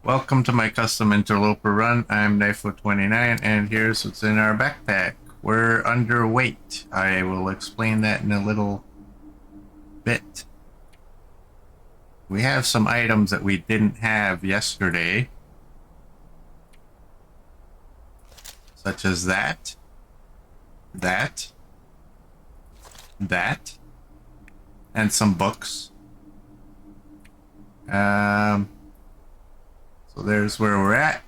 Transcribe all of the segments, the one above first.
Welcome to my custom interloper run. I'm Knifo29 and here's what's in our backpack. We're underweight. I will explain that in a little bit. We have some items that we didn't have yesterday, such as that, and some books. So there's where we're at.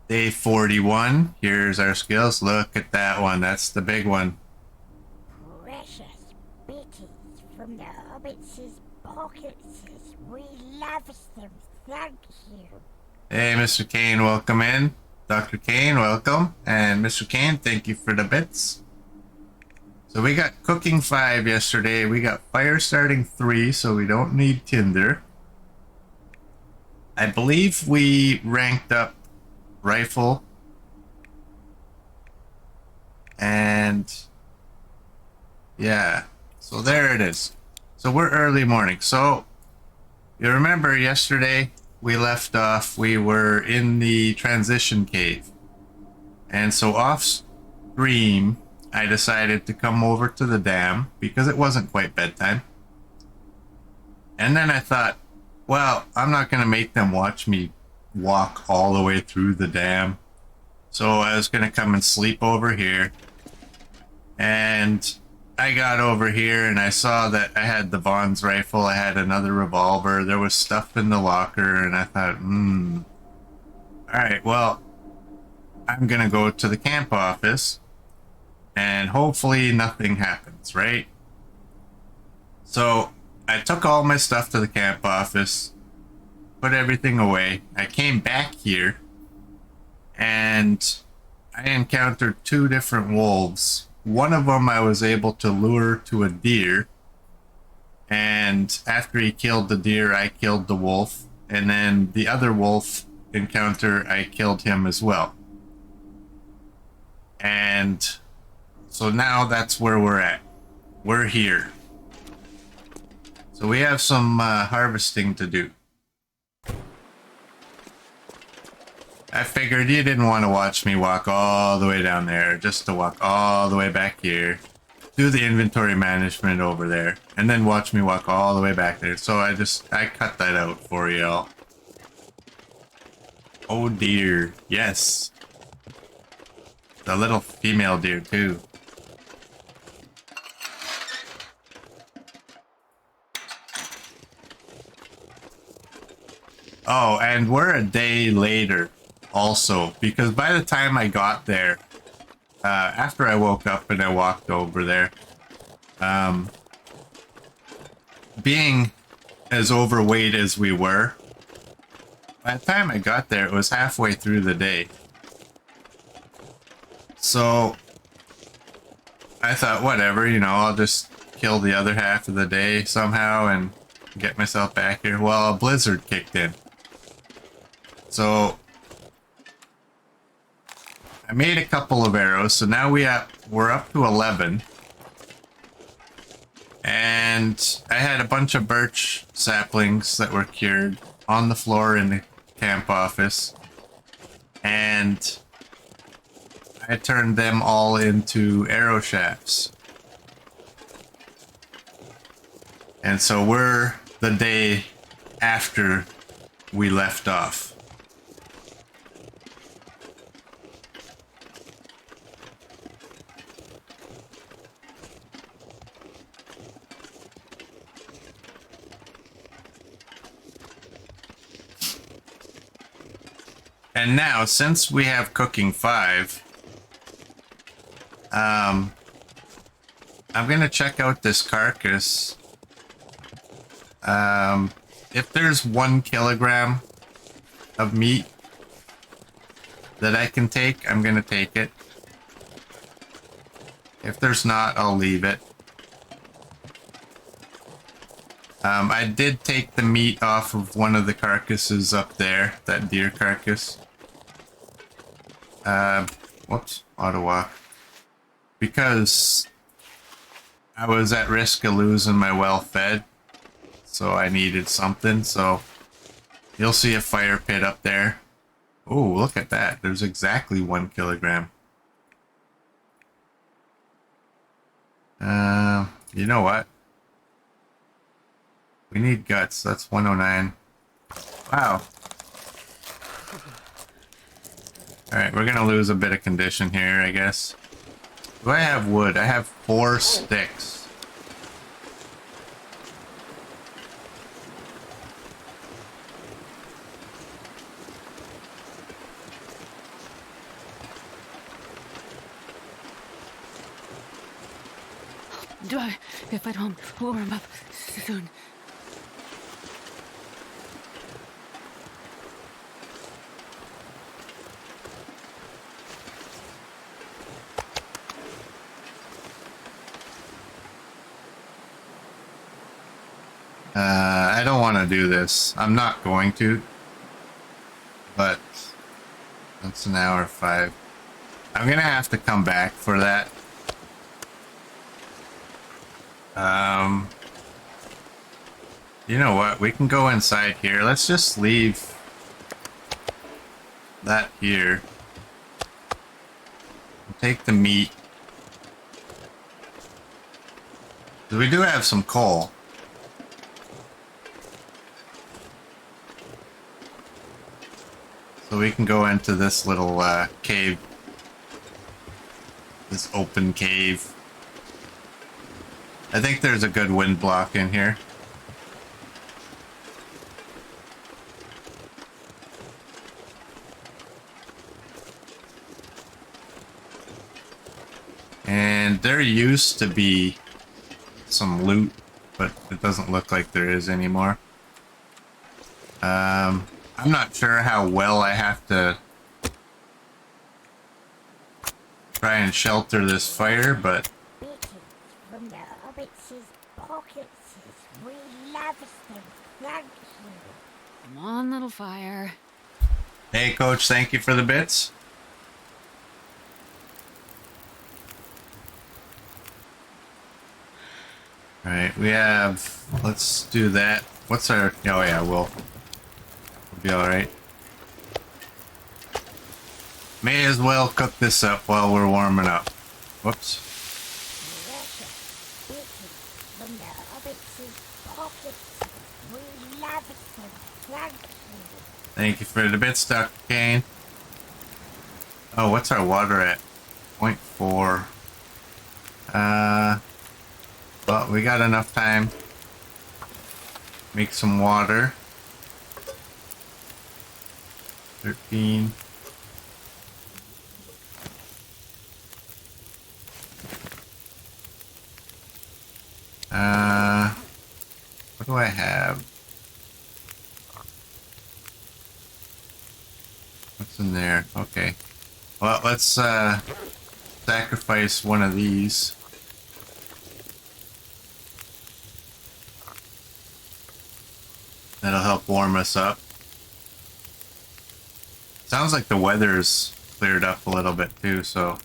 Day 41. Here's our skills. Look at that one. That's the big one. Precious bitties from the hobbits' pockets. We love them. Thank you. Hey, Mr. Kane, welcome in. Dr. Kane, welcome. And Mr. Kane, thank you for the bits. So we got cooking 5 yesterday. We got fire starting 3, so we don't need tinder. I believe we ranked up rifle. And yeah, so there it is. So we're early morning. So you remember yesterday we left off, we were in the transition cave. And so off stream, I decided to come over to the dam because it wasn't quite bedtime. And then I thought, well, I'm not going to make them watch me walk all the way through the dam. So I was going to come and sleep over here. And I got over here and I saw that I had the Vaughn's rifle, I had another revolver, there was stuff in the locker, and I thought, alright, well, I'm gonna go to the camp office and hopefully nothing happens, right? So I took all my stuff to the camp office, put everything away. I came back here and I encountered 2 different wolves. One of them I was able to lure to a deer, and after he killed the deer, I killed the wolf, and then the other wolf encounter, I killed him as well. And so now that's where we're at. We're here. So we have some harvesting to do. I figured you didn't want to watch me walk all the way down there, just to walk all the way back here, do the inventory management over there, and then watch me walk all the way back there. So I cut that out for y'all. Oh dear, yes. The little female deer too. Oh, and we're a day later. Also, because by the time I got there, after I woke up and I walked over there, being as overweight as we were, by the time I got there, it was halfway through the day. So I thought, whatever, I'll just kill the other half of the day somehow and get myself back here. Well, a blizzard kicked in. So I made a couple of arrows, so now we're up to 11. And I had a bunch of birch saplings that were cured on the floor in the camp office. And I turned them all into arrow shafts. And so we're the day after we left off. And now, since we have cooking 5, I'm gonna check out this carcass. If there's 1 kilogram of meat that I can take, I'm gonna take it. If there's not, I'll leave it. I did take the meat off of one of the carcasses up there, that deer carcass. Whoops, auto walk. Because I was at risk of losing my well fed, so I needed something, so You'll see a fire pit up there. Oh, look at that. There's exactly 1 kilogram. You know what? We need guts. That's 109. Wow. Alright, we're gonna lose a bit of condition here, I guess. Do I have wood? I have 4 sticks. Do I, if I don't warm up soon? I don't want to do this. I'm not going to. But that's an hour 5. I'm gonna have to come back for that. You know what? We can go inside here. Let's just leave that here. Take the meat. We do have some coal. So we can go into this little cave. This open cave. I think there's a good wind block in here. And there used to be some loot, but it doesn't look like there is anymore. I'm not sure how well I have to try and shelter this fire, but Bitties from the hobbits' pockets. We love them. Thank you. Come on, little fire. hey, Coach, thank you for the bits. Alright, we have... Let's do that. What's our... Oh yeah, we'll be alright. May as well cook this up while we're warming up. Whoops. Precious bitties from the hobbits' pockets. We love them. Thank you. Thank you for the bits, Dr. Kane. Oh, what's our water at? 0.4. Well, we got enough time. Make some water. 13. What do I have? What's in there? Okay. Well, let's sacrifice one of these. That'll help warm us up. Sounds like the weather's cleared up a little bit too, so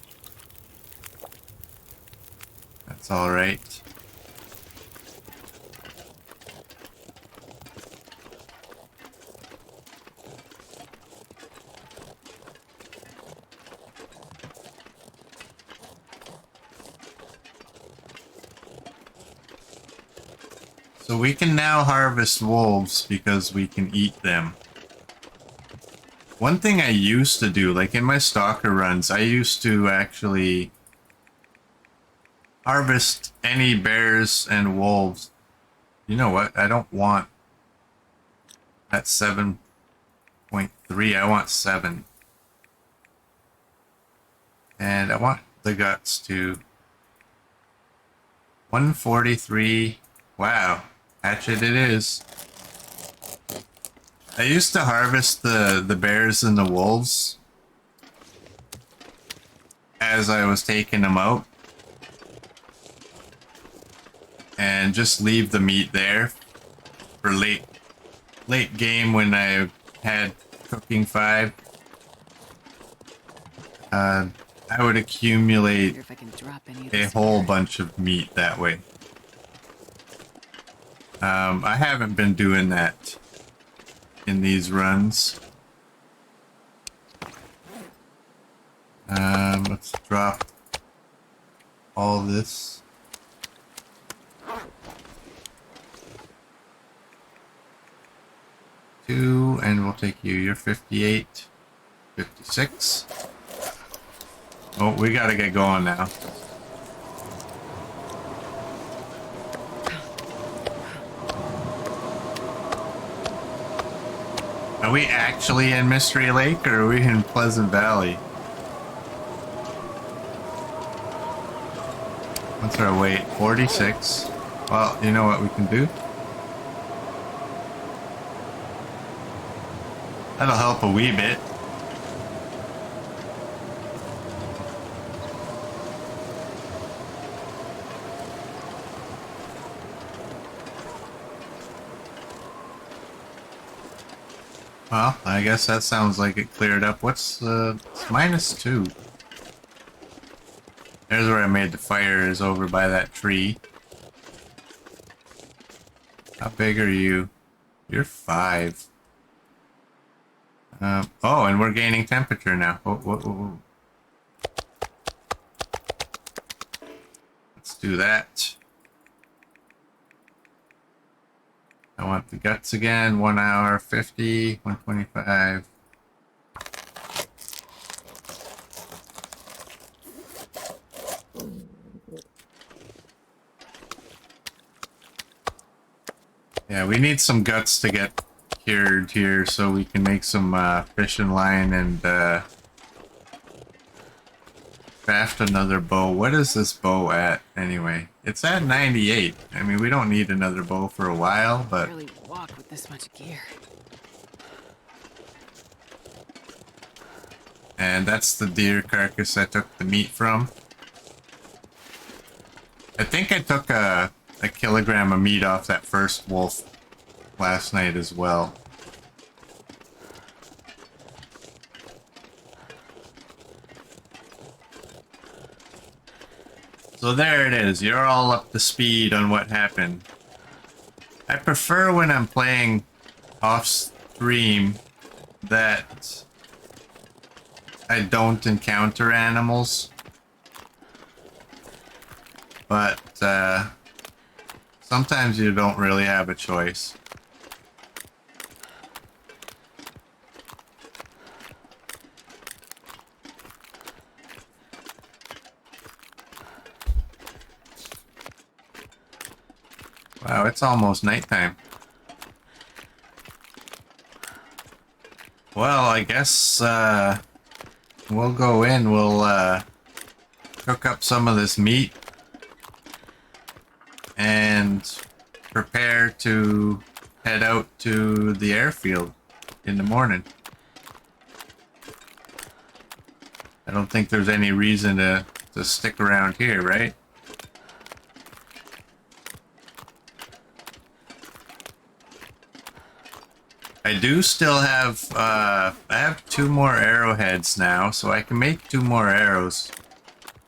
that's all right. So we can now harvest wolves because we can eat them. One thing I used to do, like in my stalker runs, I used to actually harvest any bears and wolves. You know what? I don't want that 7.3. I want 7. And I want the guts too. 143. Wow. Hatchet it is. I used to harvest the bears and the wolves as I was taking them out. And just leave the meat there for late game when I had cooking 5. I would accumulate Wonder if I can drop any of a this whole here. bunch of meat that way. I haven't been doing that in these runs. Let's drop all this. Two, and we'll take you. You're 58, 56. Oh, we gotta get going now. Are we actually in Mystery Lake, or are we in Pleasant Valley? What's our weight? 46. Well, you know what we can do? That'll help a wee bit. Well, I guess that sounds like it cleared up. What's it's -2. There's where I made the fire, is over by that tree. How big are you? You're 5. Oh, and we're gaining temperature now. Oh. Let's do that. I want the guts again. 1 hour, 50, 125. Yeah, we need some guts to get cured here so we can make some fishing line and craft another bow. What is this bow at anyway? It's at 98. I mean, we don't need another bow for a while, but Really walk with this much gear. and that's the deer carcass I took the meat from. I think I took a kilogram of meat off that first wolf last night as well. So there it is. You're all up to speed on what happened. I prefer when I'm playing off stream that I don't encounter animals. But sometimes you don't really have a choice. Wow, it's almost nighttime. Well, I guess we'll go in. We'll cook up some of this meat and prepare to head out to the airfield in the morning. I don't think there's any reason to stick around here, right? I do still have, I have 2 more arrowheads now, so I can make 2 more arrows.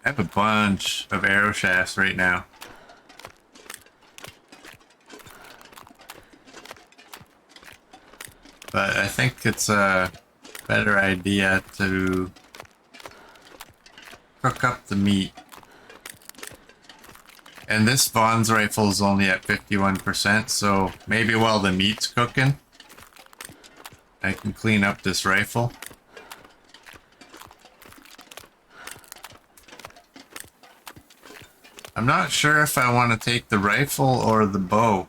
I have a bunch of arrow shafts right now. But I think it's a better idea to cook up the meat. And this Vaughn's rifle is only at 51%, so maybe while the meat's cooking, I can clean up this rifle. I'm not sure if I want to take the rifle or the bow.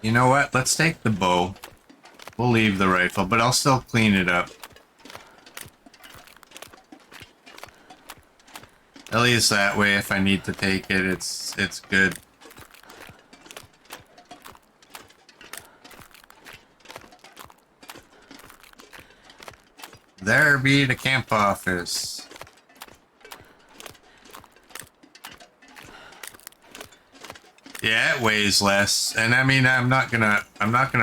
You know what? Let's take the bow. We'll leave the rifle, but I'll still clean it up. At least that way, if I need to take it, it's good. There be the camp office. Yeah, it weighs less, and I mean, I'm not gonna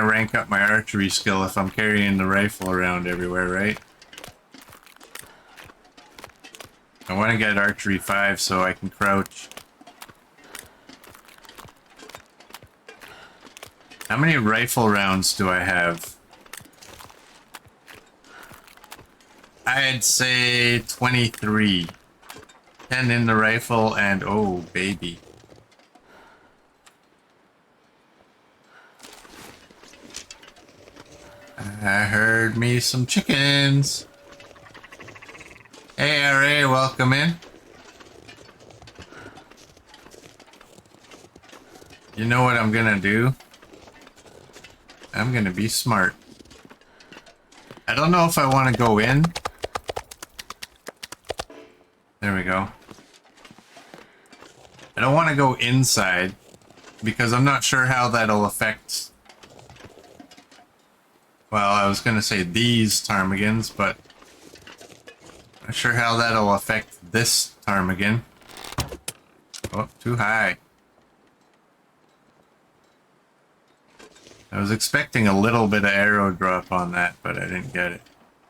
rank up my archery skill if I'm carrying the rifle around everywhere, right? I want to get archery 5 so I can crouch. How many rifle rounds do I have? I'd say 23. 10 in the rifle and oh, baby. I heard me some chickens. Hey, RA, welcome in. You know what I'm gonna do? I'm gonna be smart. I don't know if I want to go in. There we go. I don't want to go inside because I'm not sure how that'll affect... Well, I was gonna say these ptarmigans, but not sure how that'll affect this ptarmigan. Oh, too high. I was expecting a little bit of arrow drop on that, but I didn't get it.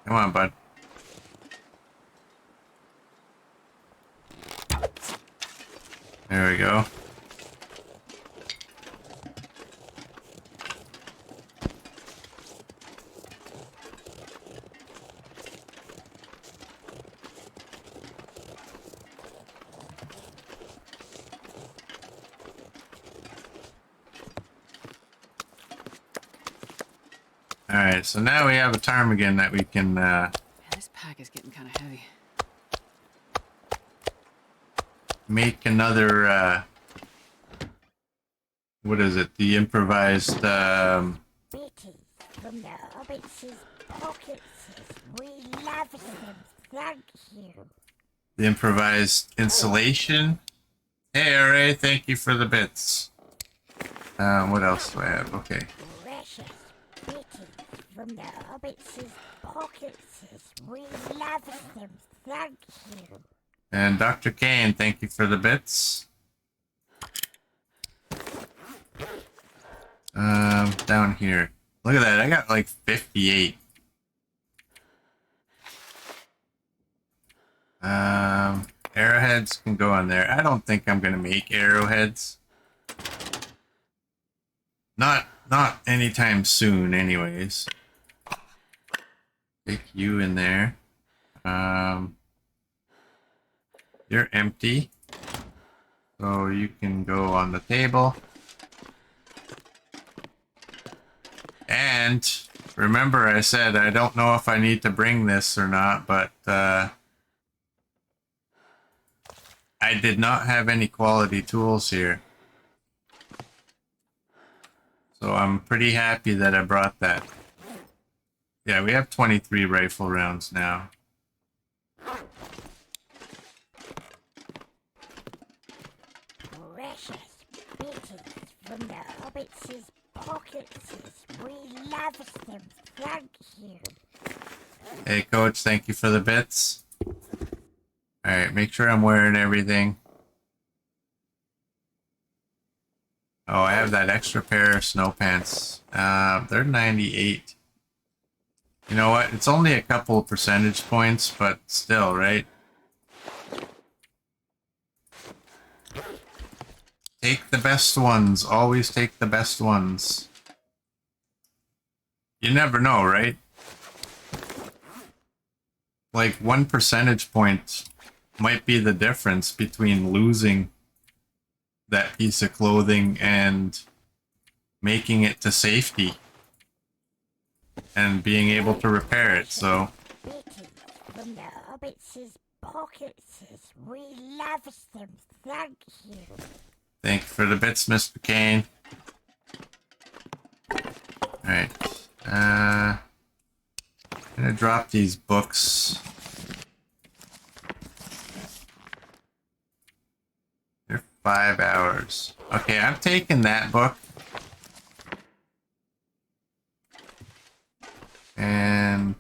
Come on, bud. There we go. Alright, so now we have a ptarmigan that we can, Man, this pack is getting kind of heavy. make another, what is it? The improvised, Bitty from the hobbits' pockets. We love them. Thank you. the improvised insulation. Hey, RA, thank you for the bits. What else do I have? Okay. Precious Bitty from the hobbits' pockets. We love them. Thank you. And Dr. Kane, thank you for the bits. Down here. Look at that, I got like 58. Arrowheads can go on there. I don't think I'm gonna make arrowheads. Not anytime soon, anyways. Take you in there. You're empty. So you can go on the table. And remember I said I don't know if I need to bring this or not, but I did not have any quality tools here. So I'm pretty happy that I brought that. Yeah, we have 23 rifle rounds now. Precious Bitties from the hobbits' pockets. We love them. Thank you. Hey, Coach, thank you for the bits. Alright, make sure I'm wearing everything. Oh, I have that extra pair of snow pants. They're 98. You know what? It's only a couple of percentage points, but still, right? Take the best ones. Always take the best ones. You never know, right? Like 1 percentage point might be the difference between losing that piece of clothing and making it to safety and being able to repair it. So Bitty from the hobbits' pockets. We love them. Thank you. thank you for the bits, Mr. Kane. Alright. I'm gonna drop these books. They're 5 hours. Okay, I'm taking that book. And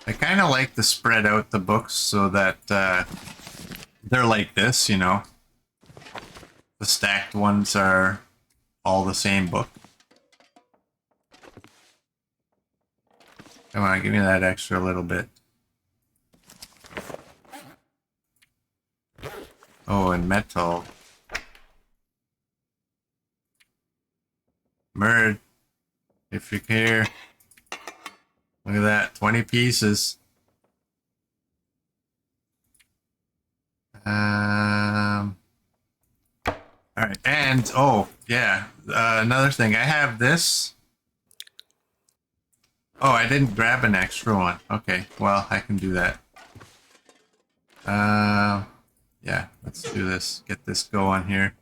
I kind of like to spread out the books so that they're like this, you know. The stacked ones are all the same book. Come on, give me that extra little bit. Oh, and metal. Murd, if you care. Look at that, 20 pieces. Alright, and, oh, yeah, another thing. I have this. Oh, I didn't grab an extra one. Okay, well, I can do that. Yeah, let's do this. Get this going here.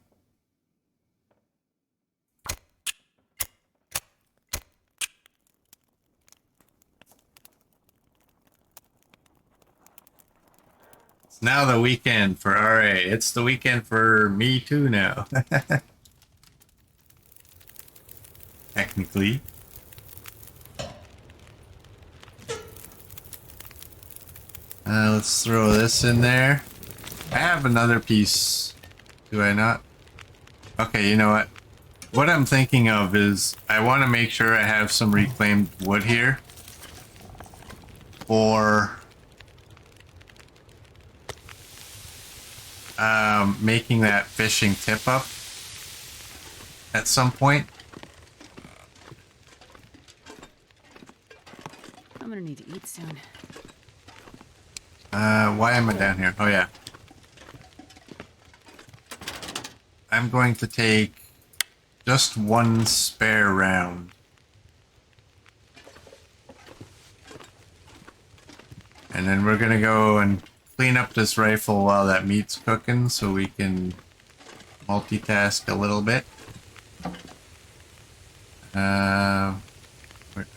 It's now the weekend for RA. It's the weekend for me too now. Technically. Let's throw this in there. I have another piece. Do I not? Okay, you know what? What I'm thinking of is I want to make sure I have some reclaimed wood here for making that fishing tip up at some point. I'm gonna need to eat soon. Why am I down here? Oh yeah. I'm going to take just one spare round. And then we're gonna go and clean up this rifle while that meat's cooking so we can multitask a little bit. Where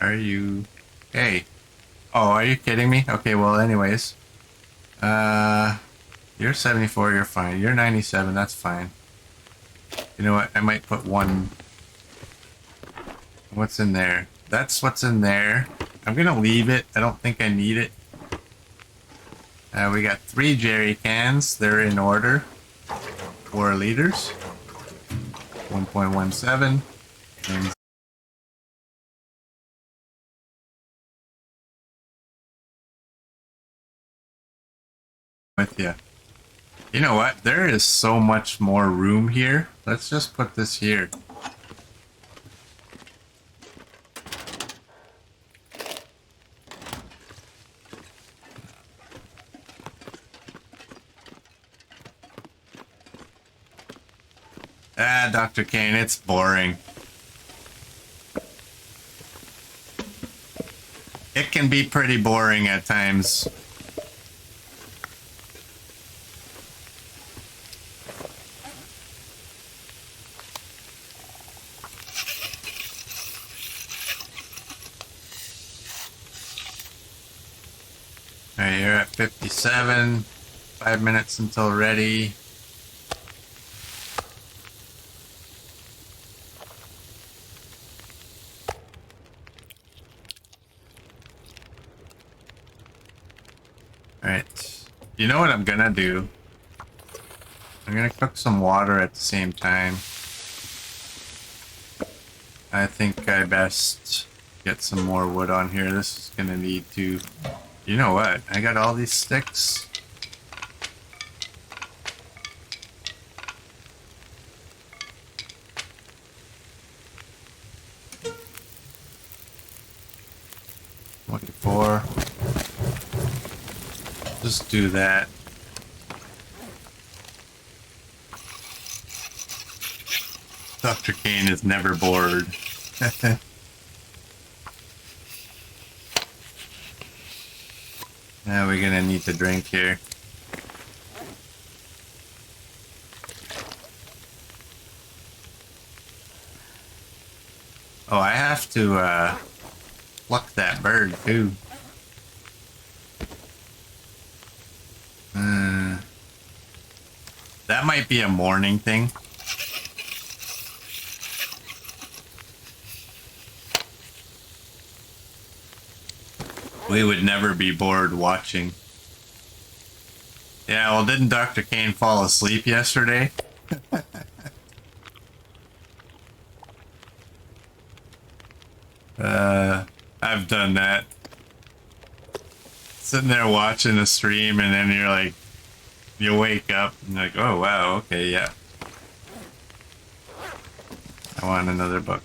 are you? Hey. Oh, are you kidding me? Okay, well anyways. You're 74, you're fine. You're 97, that's fine. You know what? I might put one. What's in there? That's what's in there. I'm gonna leave it. I don't think I need it. We got 3 jerry cans. They're in order. 4 liters. 1.17. And with you. You know what? There is so much more room here. Let's just put this here. Ah, Dr. Kane, it's boring. It can be pretty boring at times. Alright, you're at 57. 5 minutes until ready. Alright. You know what I'm gonna do? I'm gonna cook some water at the same time. I think I best get some more wood on here. This is gonna need to... You know what? I got all these sticks. Looking for. Just do that. Dr. Kane is never bored. Now we're gonna need to drink here. Oh, I have to pluck that bird too. That might be a morning thing. We would never be bored watching. Yeah, well, didn't Dr. Kane fall asleep yesterday? I've done that. Sitting there watching a stream, and then you're like, you wake up and you're like, oh wow, okay, yeah. I want another book.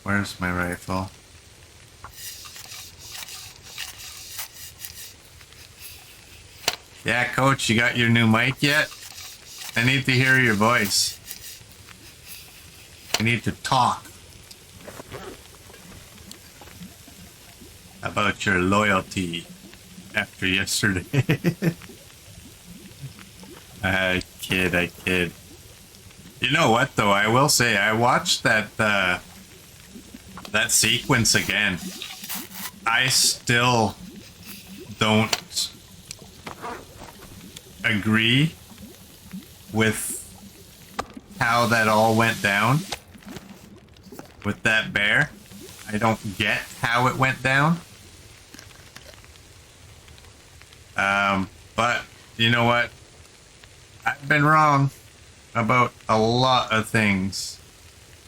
Where's my rifle? Yeah, Coach, you got your new mic yet? I need to hear your voice. I need to talk about your loyalty after yesterday. I kid. You know what though? I will say I watched that sequence again. I still don't agree with how that all went down with that bear. I don't get how it went down. But you know what? I've been wrong about a lot of things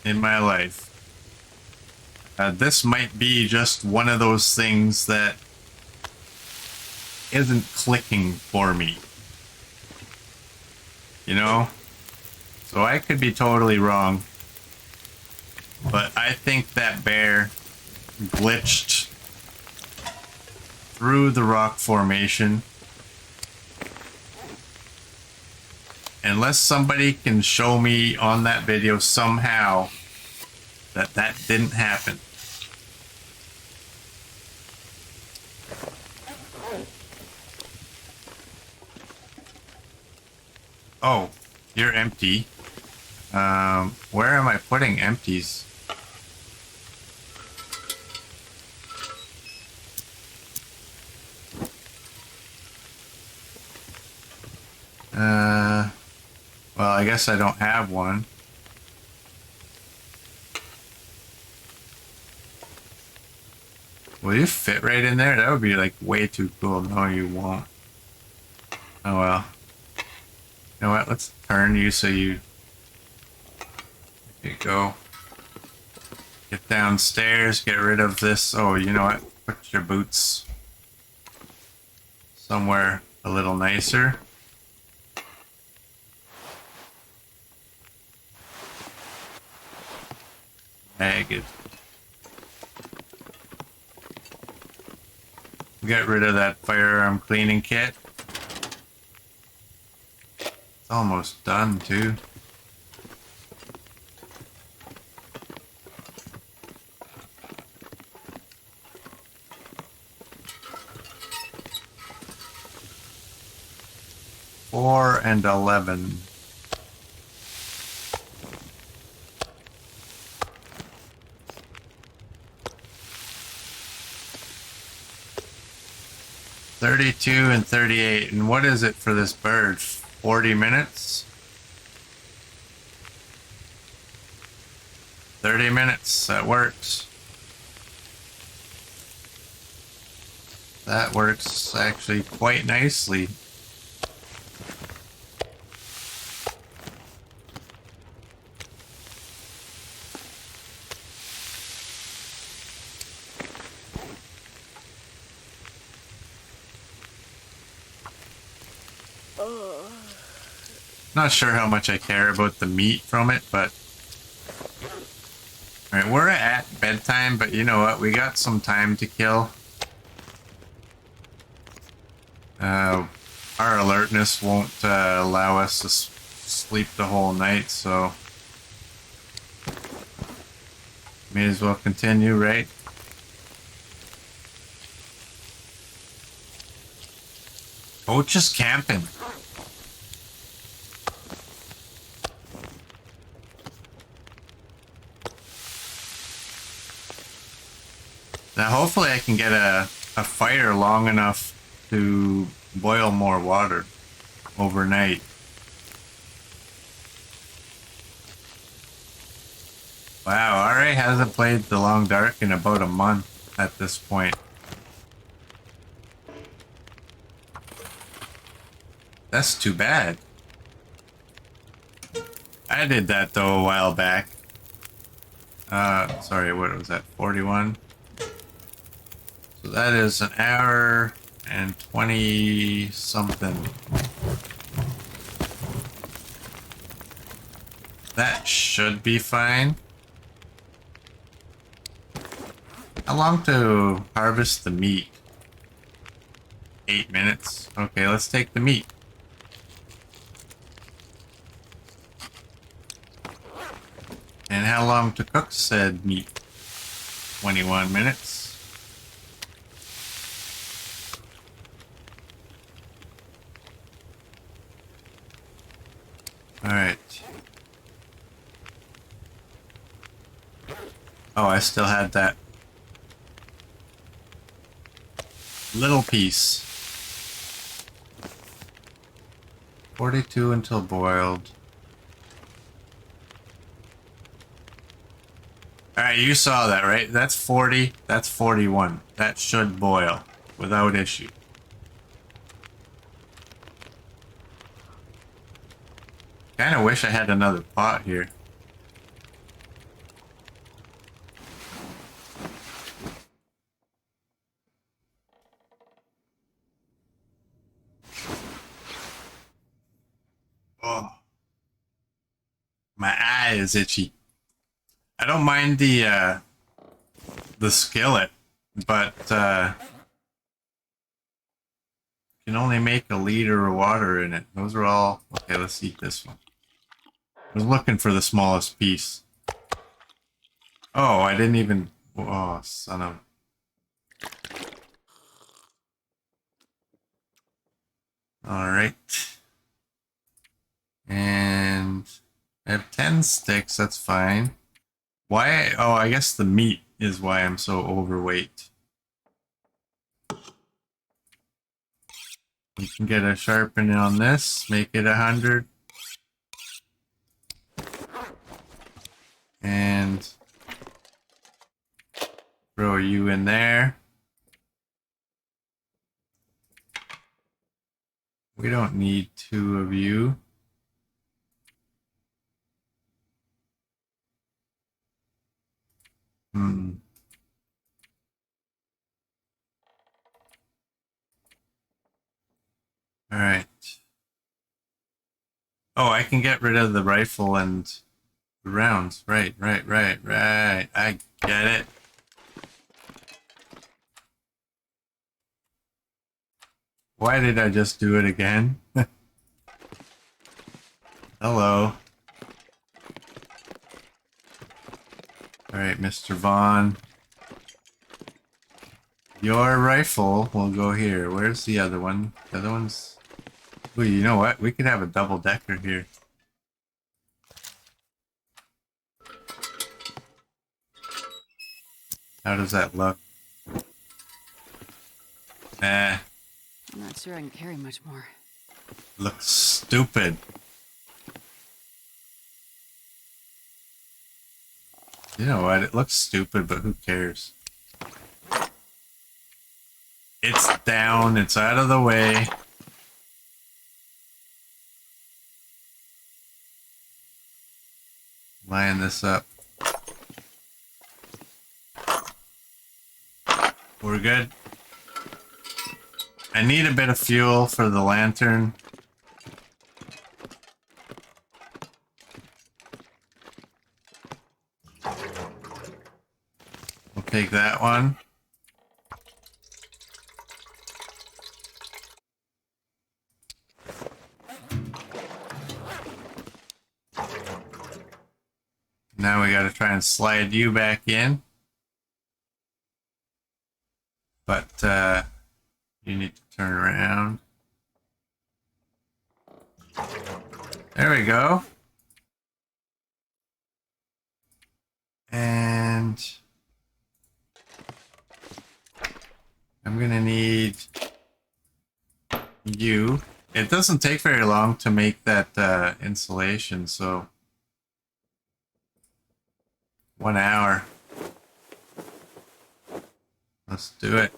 in my life. This might be just one of those things that isn't clicking for me. You know? So I could be totally wrong. But I think that bear glitched through the rock formation. Unless somebody can show me on that video somehow that that didn't happen. Oh, you're empty. Where am I putting empties? Well, I guess I don't have one. Will you fit right in there? That would be like way too cool. No, you won't. Oh well. You know what? Let's turn you so you... There you go. Get downstairs, get rid of this. Oh, you know what? Put your boots somewhere a little nicer. Good. Get rid of that firearm cleaning kit. It's almost done too. Four and 11. $32 and $38. And what is it for this bird? 40 minutes? 30 minutes. That works. That works actually quite nicely. Not sure how much I care about the meat from it, but... Alright, we're at bedtime, but you know what? We got some time to kill. Our alertness won't allow us to sleep the whole night, so... May as well continue, right? Oh, just camping. Now hopefully I can get a fire long enough to boil more water overnight. Wow, RA hasn't played The Long Dark in about a month at this point. That's too bad. I did that though a while back. Sorry, what was that? 41. So that is an hour and 20 something. That should be fine. How long to harvest the meat? 8 minutes. Okay, let's take the meat. And how long to cook said meat? 21 minutes. Alright. Oh, I still had that little piece. 42 until boiled. Alright, you saw that, right? That's 40. That's 41. That should boil without issue. Kinda wish I had another pot here. Oh, my eye is itchy. I don't mind the skillet, but can only make a liter of water in it. Those are all okay. Let's eat this one. I was looking for the smallest piece. Oh, I didn't even. Oh, son of. All right, and I have 10 sticks. That's fine. Why? Oh, I guess the meat is why I'm so overweight. We can get a sharpening on this, make it 100. And throw you in there. We don't need 2 of you. Hmm. All right. Oh, I can get rid of the rifle and the rounds. Right. I get it. Why did I just do it again? Hello. All right, Mr. Vaughn. Your rifle will go here. Where's the other one? The other one's... Ooh, you know what? We could have a double-decker here. How does that look? Nah. I'm not sure I can carry much more. Looks stupid. You know what? It looks stupid, but who cares? It's down. It's out of the way. Line this up. We're good. I need a bit of fuel for the lantern. We'll take that one. Now we gotta try and slide you back in. But you need to turn around. There we go. And I'm gonna need you. It doesn't take very long to make that insulation, so 1 hour. Let's do it.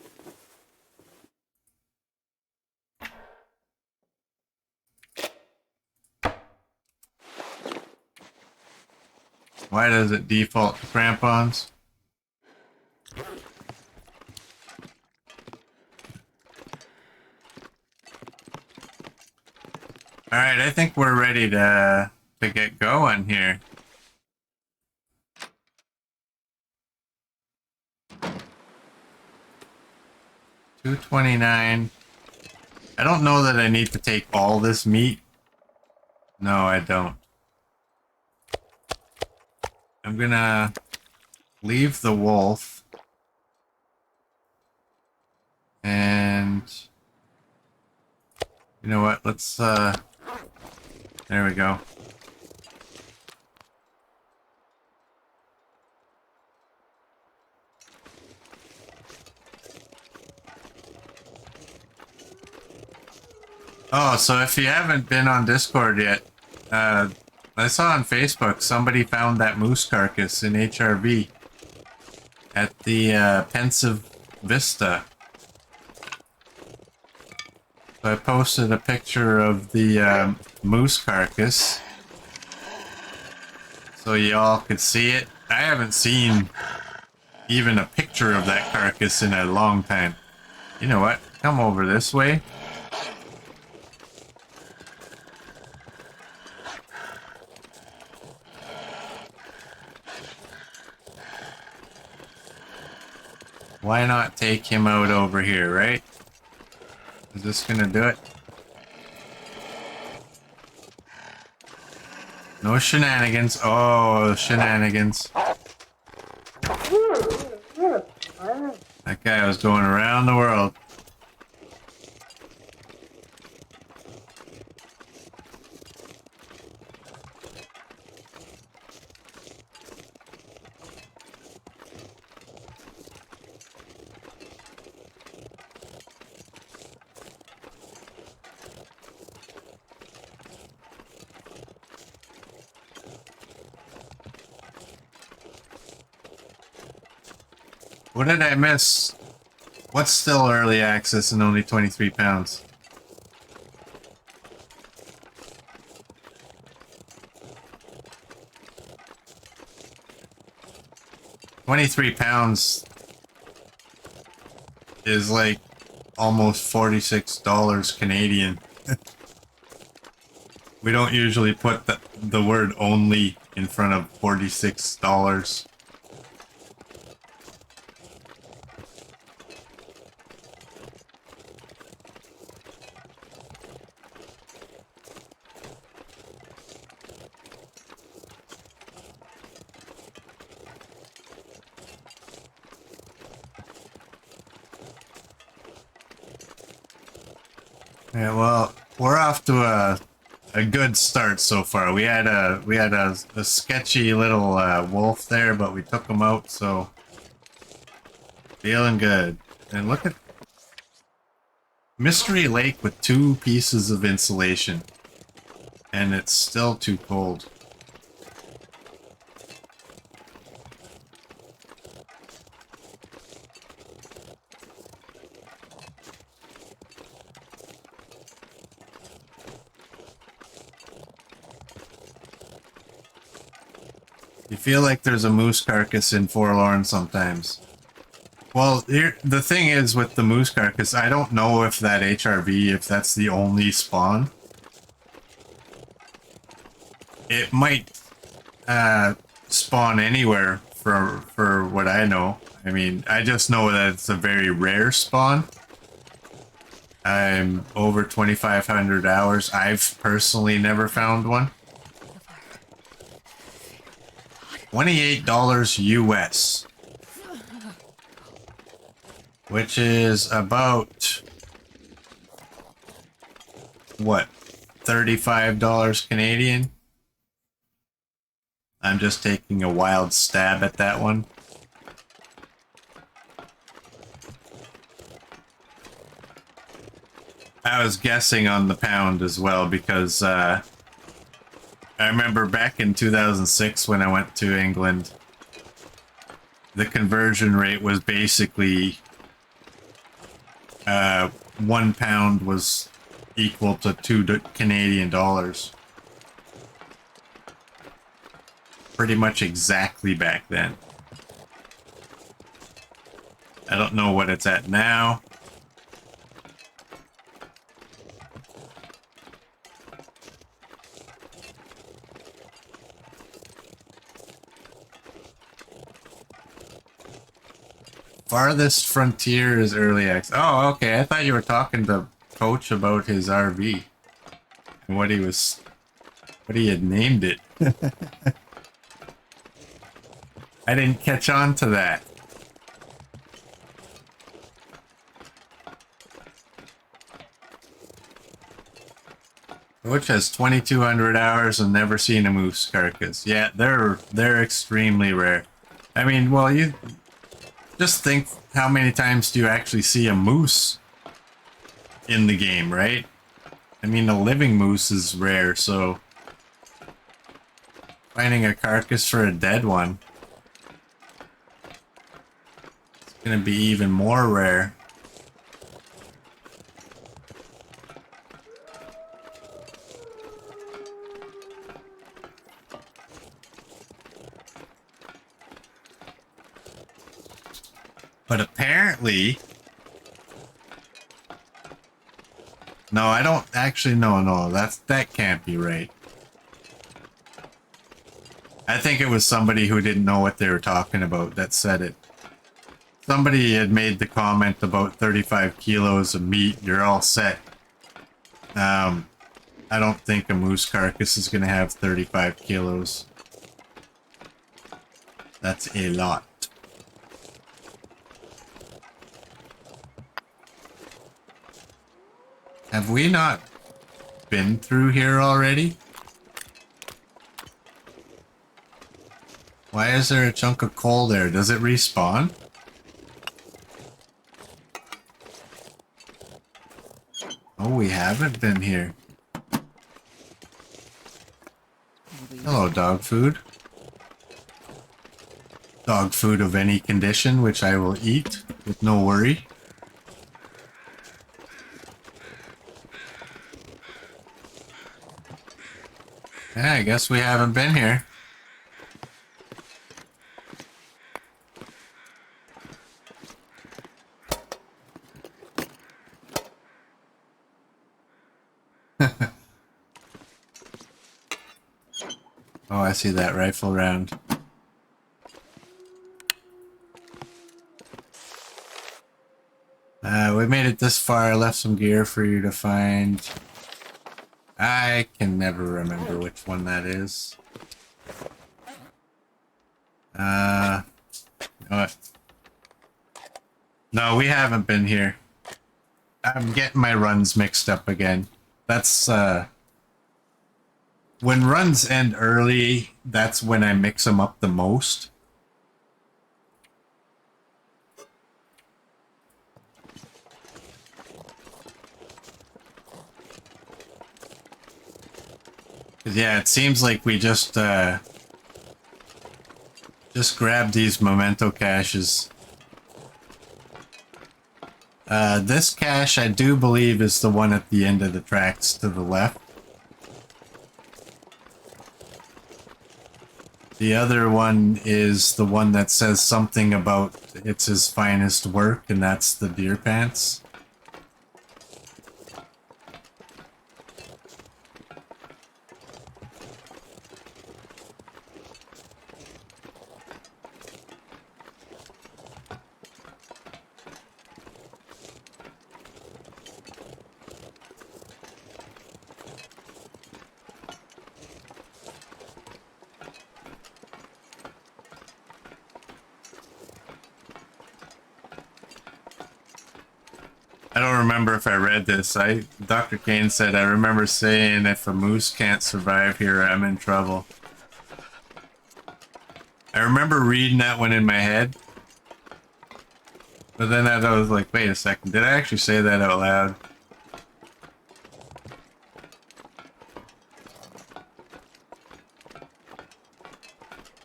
Why does it default to crampons? Alright, I think we're ready to get going here. $2.29. I don't know that I need to take all this meat. No, I don't. I'm gonna leave the wolf. And you know what? Let's there we go. Oh, so if you haven't been on Discord yet, I saw on Facebook somebody found that moose carcass in HRV at the Pensive Vista. So I posted a picture of the moose carcass so y'all could see it. I haven't seen even a picture of that carcass in a long time. You know what? Come over this way. Why not take him out over here, right? Is this gonna do it? No shenanigans. Oh, shenanigans. That guy was going around the world. What did I miss? What's still early access and only 23 pounds? £23 is like almost $46 Canadian. We don't usually put the word only in front of $46. Yeah, well, we're off to a good start so far. We had a sketchy little wolf there, but we took him out, so feeling good. And look at Mystery Lake with 2 pieces of insulation, and it's still too cold. You feel like there's a moose carcass in Forlorn sometimes. Well, here, the thing is with the moose carcass, I don't know if that HRV, if that's the only spawn. It might spawn anywhere for what I know. I mean, I just know that it's a very rare spawn. I'm over 2,500 hours. I've personally never found one. $28 US. Which is about, what, $35 Canadian? I'm just taking a wild stab at that one. I was guessing on the pound as well because I remember back in 2006 when I went to England, the conversion rate was basically 1 pound was equal to $2 Canadian dollars. pretty much exactly back then. I don't know what it's at now. Farthest frontier is early access. Oh, okay. I thought you were talking to Coach about his RV and what he had named it. I didn't catch on to that. Coach has 2,200 hours and never seen a moose carcass. Yeah, they're extremely rare. I mean, well, you just think how many times do you actually see a moose in the game, right? I mean, a living moose is rare, so finding a carcass for a dead one is gonna be even more rare. But apparently... No, I don't actually... No, that can't be right. I think it was somebody who didn't know what they were talking about that said it. Somebody had made the comment about 35 kilos of meat, you're all set. I don't think a moose carcass is going to have 35 kilos. That's a lot. Have we not been through here already? Why is there a chunk of coal there? Does it respawn? Oh, we haven't been here. Hello, dog food. Dog food of any condition, which I will eat with no worry. Yeah, I guess we haven't been here. Oh, I see that rifle round. We made it this far. I left some gear for you to find. I can never remember which one that is. What? No, we haven't been here. I'm getting my runs mixed up again. That's, when runs end early, that's when I mix them up the most. Yeah, it seems like we just grabbed these memento caches. This cache, I do believe, is the one at the end of the tracks to the left. The other one is the one that says something about it's his finest work, and that's the deer pants. I don't remember if I read this. Dr. Kane said, I remember saying if a moose can't survive here, I'm in trouble. I remember reading that one in my head. But then I was like, wait a second, did I actually say that out loud?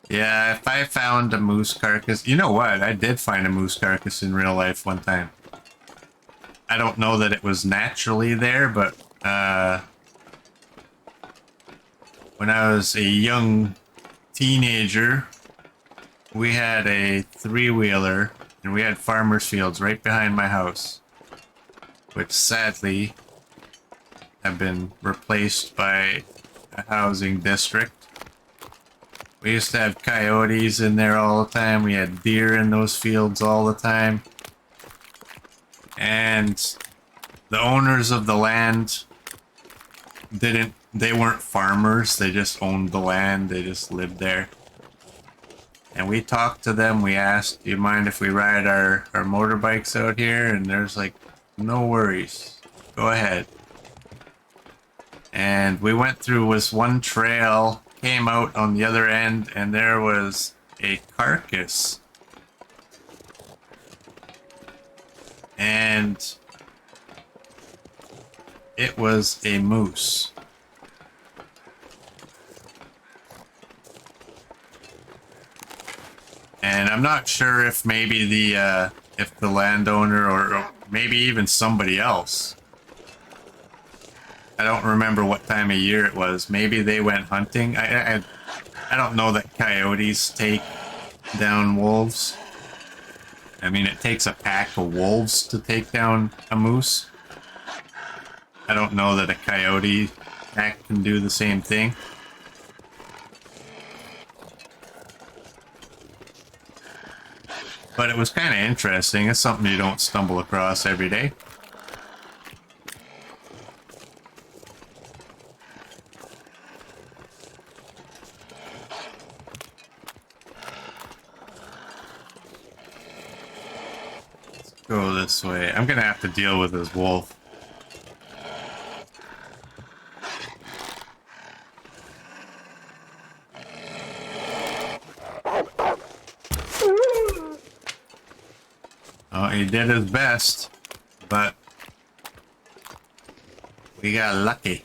Yeah, if I found a moose carcass... You know what? I did find a moose carcass in real life one time. I don't know that it was naturally there, but when I was a young teenager, we had a three-wheeler, and we had farmers' fields right behind my house, which sadly have been replaced by a housing district. We used to have coyotes in there all the time. We had deer in those fields all the time. And the owners of the land they weren't farmers. They just owned the land. They just lived there. And we talked to them. We asked, do you mind if we ride our motorbikes out here? And there's like, no worries. Go ahead. And we went through this one trail, came out on the other end, and there was a carcass. And it was a moose. And I'm not sure if maybe the landowner or maybe even somebody else. I don't remember what time of year it was. Maybe they went hunting. I don't know that coyotes take down wolves. I mean, it takes a pack of wolves to take down a moose. I don't know that a coyote pack can do the same thing. But it was kind of interesting. It's something you don't stumble across every day. Let's go this way. I'm gonna have to deal with this wolf. Oh, he did his best, but we got lucky.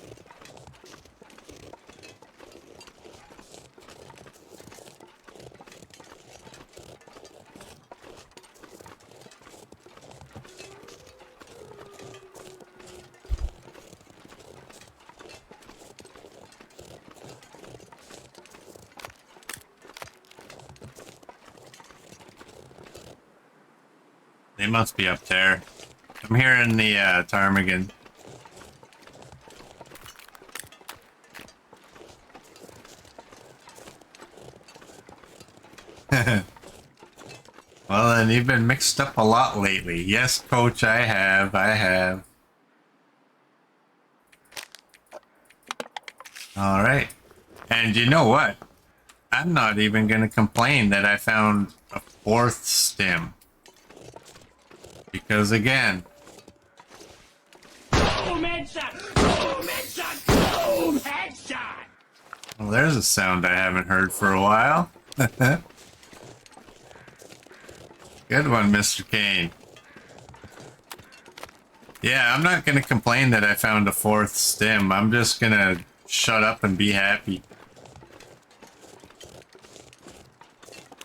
They must be up there. I'm hearing the ptarmigan. Well, then you've been mixed up a lot lately. Yes, Coach, I have. All right. And you know what? I'm not even going to complain that I found a fourth stem. Because again... Boom, headshot! Boom, headshot! Boom, headshot! Well, there's a sound I haven't heard for a while. Good one, Mr. Kane. Yeah, I'm not going to complain that I found a fourth stem. I'm just going to shut up and be happy.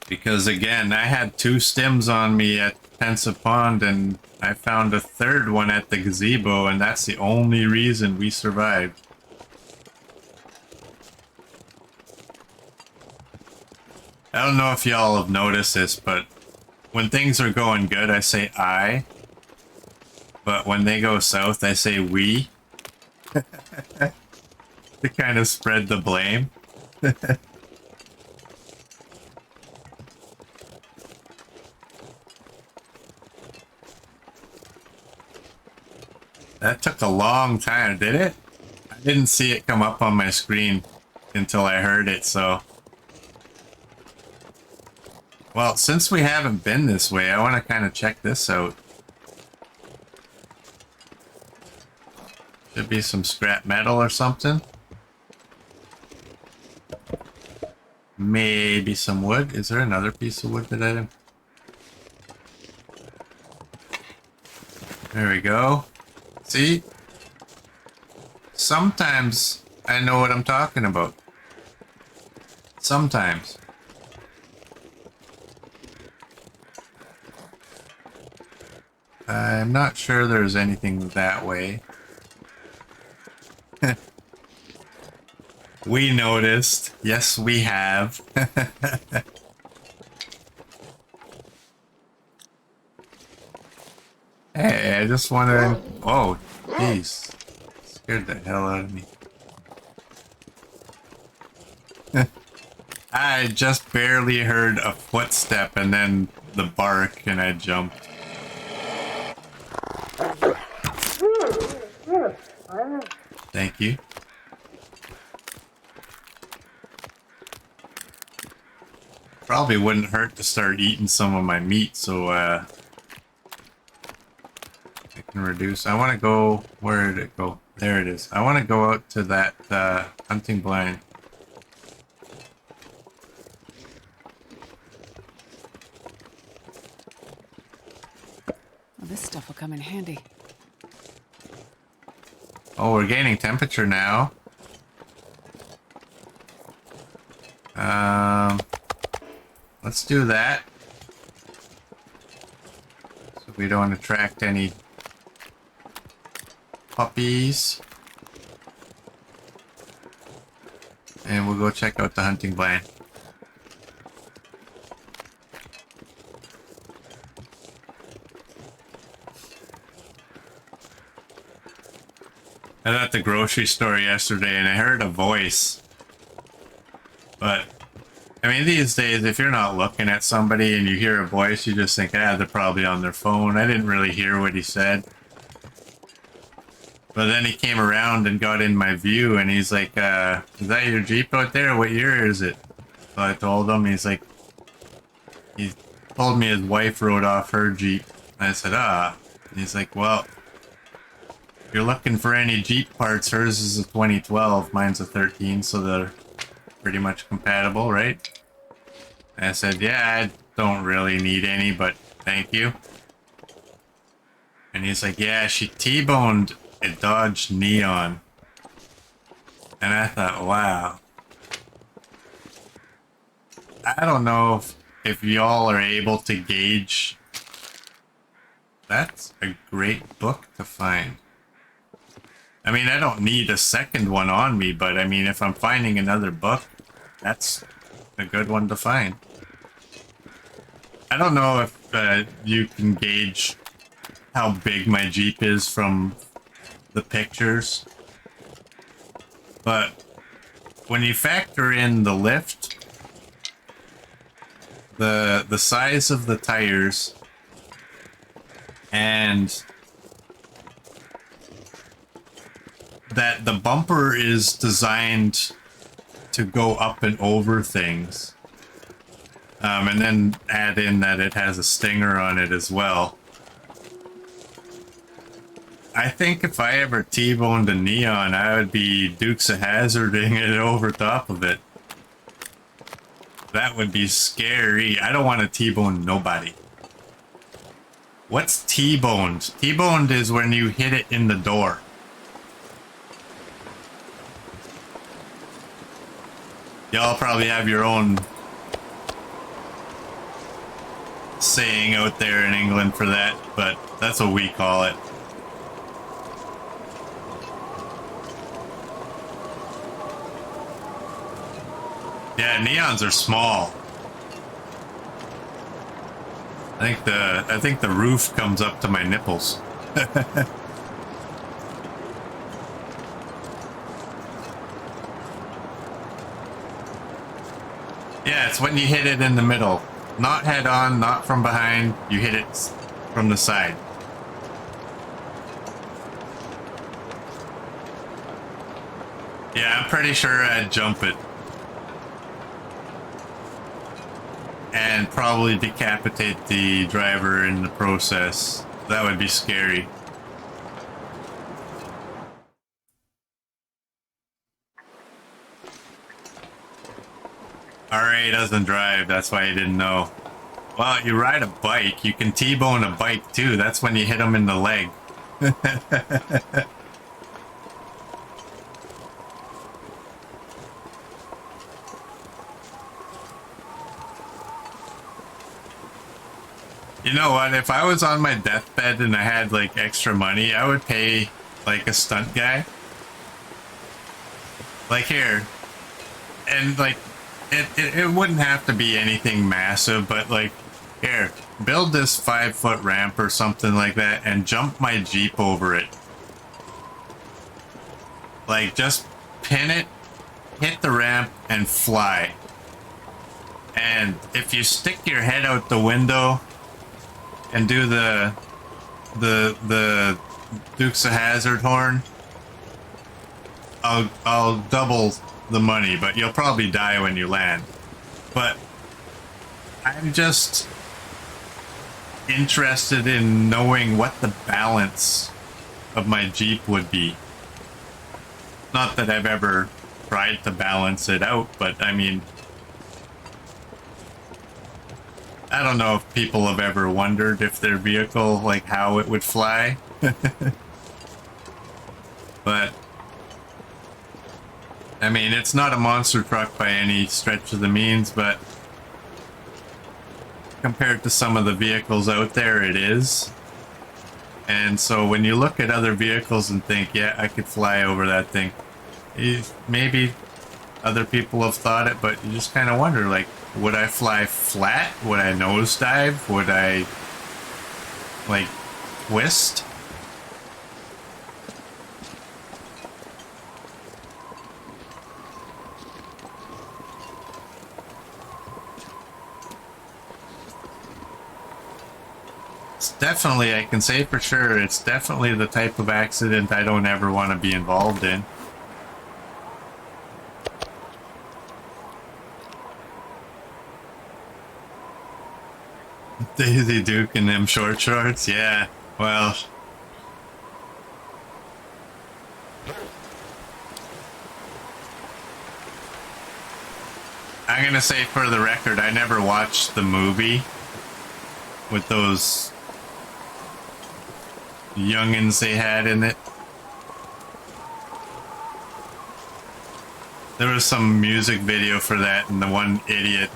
Because again, I had 2 stems on me at Pensive Pond, and I found a third one at the gazebo, and that's the only reason we survived. I don't know if y'all have noticed this, but when things are going good, I say I. But when they go south, I say we. To kind of spread the blame. That took a long time, did it? I didn't see it come up on my screen until I heard it, so... Well, since we haven't been this way, I want to kind of check this out. Should be some scrap metal or something. Maybe some wood. Is there another piece of wood that I didn't... There we go. See? Sometimes I know what I'm talking about. Sometimes. I'm not sure there's anything that way. We noticed. Yes, we have. Hey, I just want to... Oh, jeez. Scared the hell out of me. I just barely heard a footstep and then the bark and I jumped. Thank you. Probably wouldn't hurt to start eating some of my meat so I can reduce. I want to go... Where did it go? There it is. I want to go out to that hunting blind. Well, this stuff will come in handy. Oh, we're gaining temperature now. Let's do that. So we don't attract any puppies. And we'll go check out the hunting blind. I was at the grocery store yesterday and I heard a voice. But, I mean, these days, if you're not looking at somebody and you hear a voice, you just think, ah, they're probably on their phone. I didn't really hear what he said. But then he came around and got in my view and he's like, is that your Jeep out there? What year is it? So I told him, he's like, he told me his wife rode off her Jeep. And I said, ah. And he's like, well, if you're looking for any Jeep parts, hers is a 2012, mine's a 13, so they're pretty much compatible, right? And I said, yeah, I don't really need any, but thank you. And he's like, yeah, she T-boned a Dodge Neon. And I thought, wow. I don't know if y'all are able to gauge. That's a great book to find. I mean, I don't need a second one on me, but I mean, if I'm finding another book, that's a good one to find. I don't know if you can gauge how big my Jeep is from the pictures, but when you factor in the lift, the size of the tires, and that the bumper is designed to go up and over things. And then add in that it has a stinger on it as well. I think if I ever T-boned a Neon, I would be Dukes of Hazzarding it over top of it. That would be scary. I don't want to T-bone nobody. What's T-boned? T-boned is when you hit it in the door. Y'all probably have your own saying out there in England for that, but that's what we call it. Yeah, Neons are small. I think the roof comes up to my nipples. Yeah, it's when you hit it in the middle. Not head on, not from behind. You hit it from the side. Yeah, I'm pretty sure I'd jump it. And probably decapitate the driver in the process. That would be scary. Alright, doesn't drive, that's why you didn't know. Well, you ride a bike, you can T-bone a bike too, that's when you hit them in the leg. You know what, if I was on my deathbed and I had like extra money, I would pay like a stunt guy. Like here, and like it wouldn't have to be anything massive, but like, here, build this 5-foot ramp or something like that and jump my Jeep over it. Like, just pin it, hit the ramp, and fly. And if you stick your head out the window and do the Dukes of Hazzard horn, I'll double the money, but you'll probably die when you land. But I'm just interested in knowing what the balance of my Jeep would be. Not that I've ever tried to balance it out, but I mean, I don't know if people have ever wondered if their vehicle, like how it would fly. But I mean, it's not a monster truck by any stretch of the means, but compared to some of the vehicles out there, it is. And so when you look at other vehicles and think, yeah, I could fly over that thing, maybe other people have thought it, but you just kind of wonder, like, would I fly flat? Would I nosedive? Would I, like, twist? It's definitely, I can say for sure, it's definitely the type of accident I don't ever want to be involved in. Daisy Duke and them short shorts, yeah, well. I'm gonna say for the record, I never watched the movie with those youngins they had in it. There was some music video for that, and the one idiot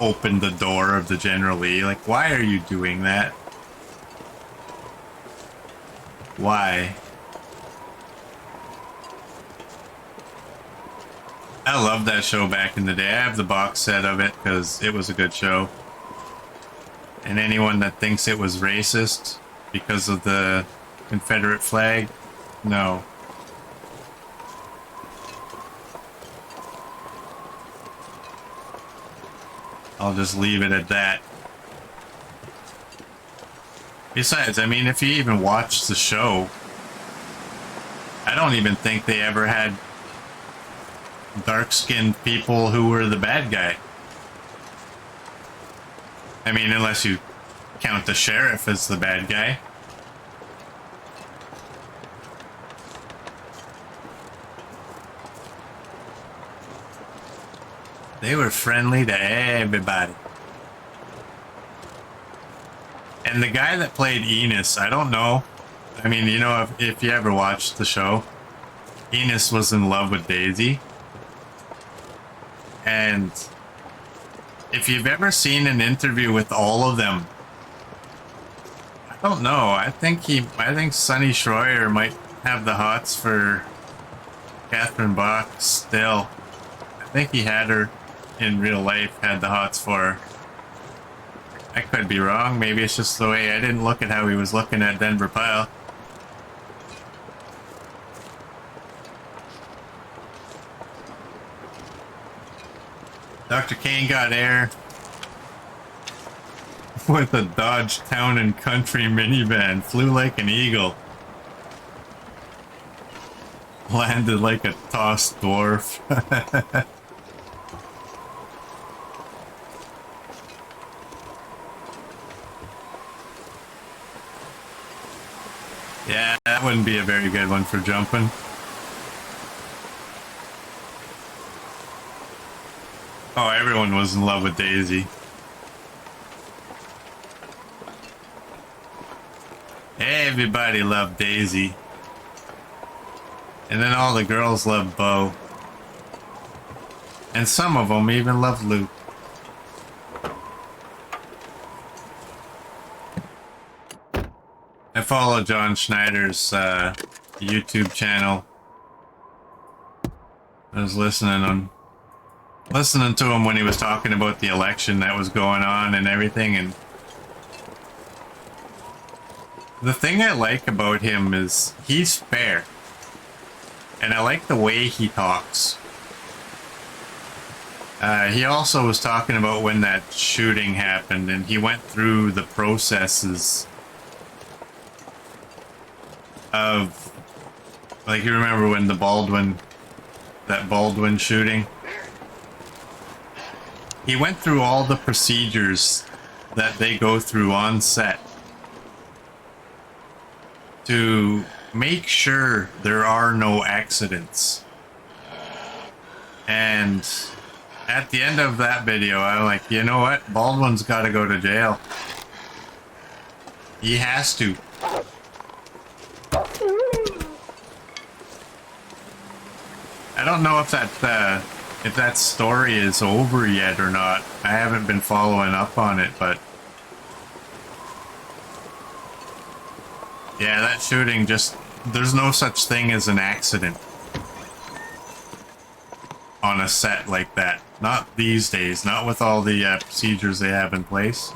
opened the door of the General Lee. Like, why are you doing that? Why? I loved that show back in the day. I have the box set of it because it was a good show. And anyone that thinks it was racist because of the Confederate flag, no. I'll just leave it at that. Besides, I mean, if you even watch the show, I don't even think they ever had dark-skinned people who were the bad guy. I mean, unless you count the sheriff as the bad guy. They were friendly to everybody. And the guy that played Enos, I don't know. I mean, you know, if you ever watched the show, Enos was in love with Daisy. And if you've ever seen an interview with all of them, I don't know. I think Sonny Schroyer might have the hots for Catherine Bach still. I think he had her in real life, had the hots for her. I could be wrong. Maybe it's just the way I didn't look at how he was looking at Denver Pyle. Dr. Kane got air with a Dodge Town and Country minivan. Flew like an eagle. Landed like a tossed dwarf. Yeah, that wouldn't be a very good one for jumping. Oh, everyone was in love with Daisy. Everybody loved Daisy. And then all the girls loved Bo. And some of them even loved Luke. I follow John Schneider's YouTube channel. I was listening on listening to him when he was talking about the election that was going on and everything, and the thing I like about him is he's fair. And I like the way he talks. He also was talking about when that shooting happened, and he went through the processes of, like, you remember when that Baldwin shooting? He went through all the procedures that they go through on set to make sure there are no accidents. And at the end of that video, I'm like, you know what? Baldwin's got to go to jail. He has to. I don't know if that story is over yet or not. I haven't been following up on it, but yeah, that shooting just, there's no such thing as an accident on a set like that. Not these days, not with all the procedures they have in place.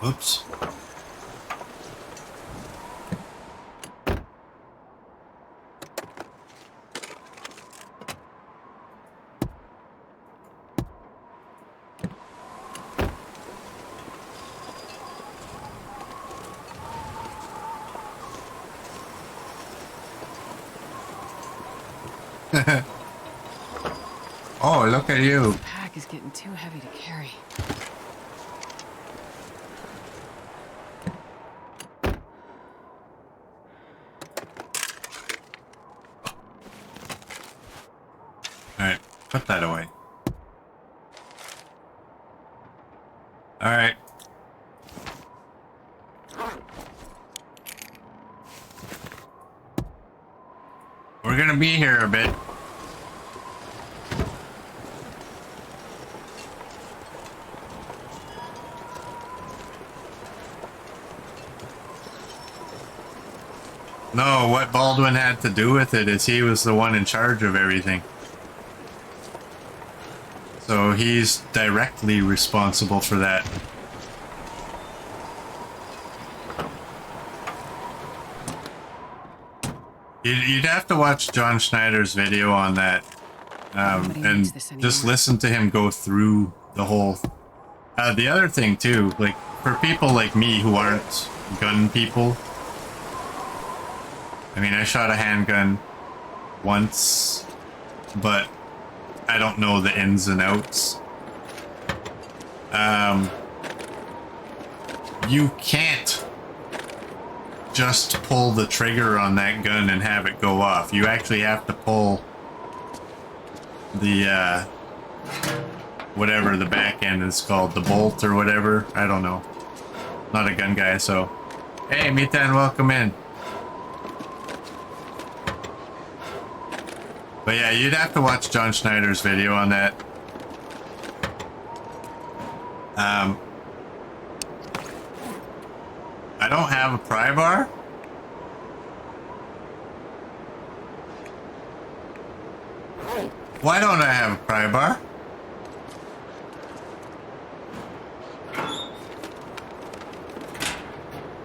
Oops. Oh, look at you. This pack is getting too heavy to carry. Alright, put that away. Alright. We're gonna be here a bit. No, what Baldwin had to do with it is he was the one in charge of everything. So he's directly responsible for that. You'd have to watch John Schneider's video on that, and just listen to him go through the whole... the other thing too, like, for people like me who aren't gun people, I mean, I shot a handgun once, but I don't know the ins and outs. You can't just pull the trigger on that gun and have it go off. You actually have to pull the, whatever the back end is called, the bolt or whatever. I don't know. Not a gun guy, so... Hey, Mitan, welcome in. But yeah, you'd have to watch John Schneider's video on that. I don't have a pry bar. Why don't I have a pry bar?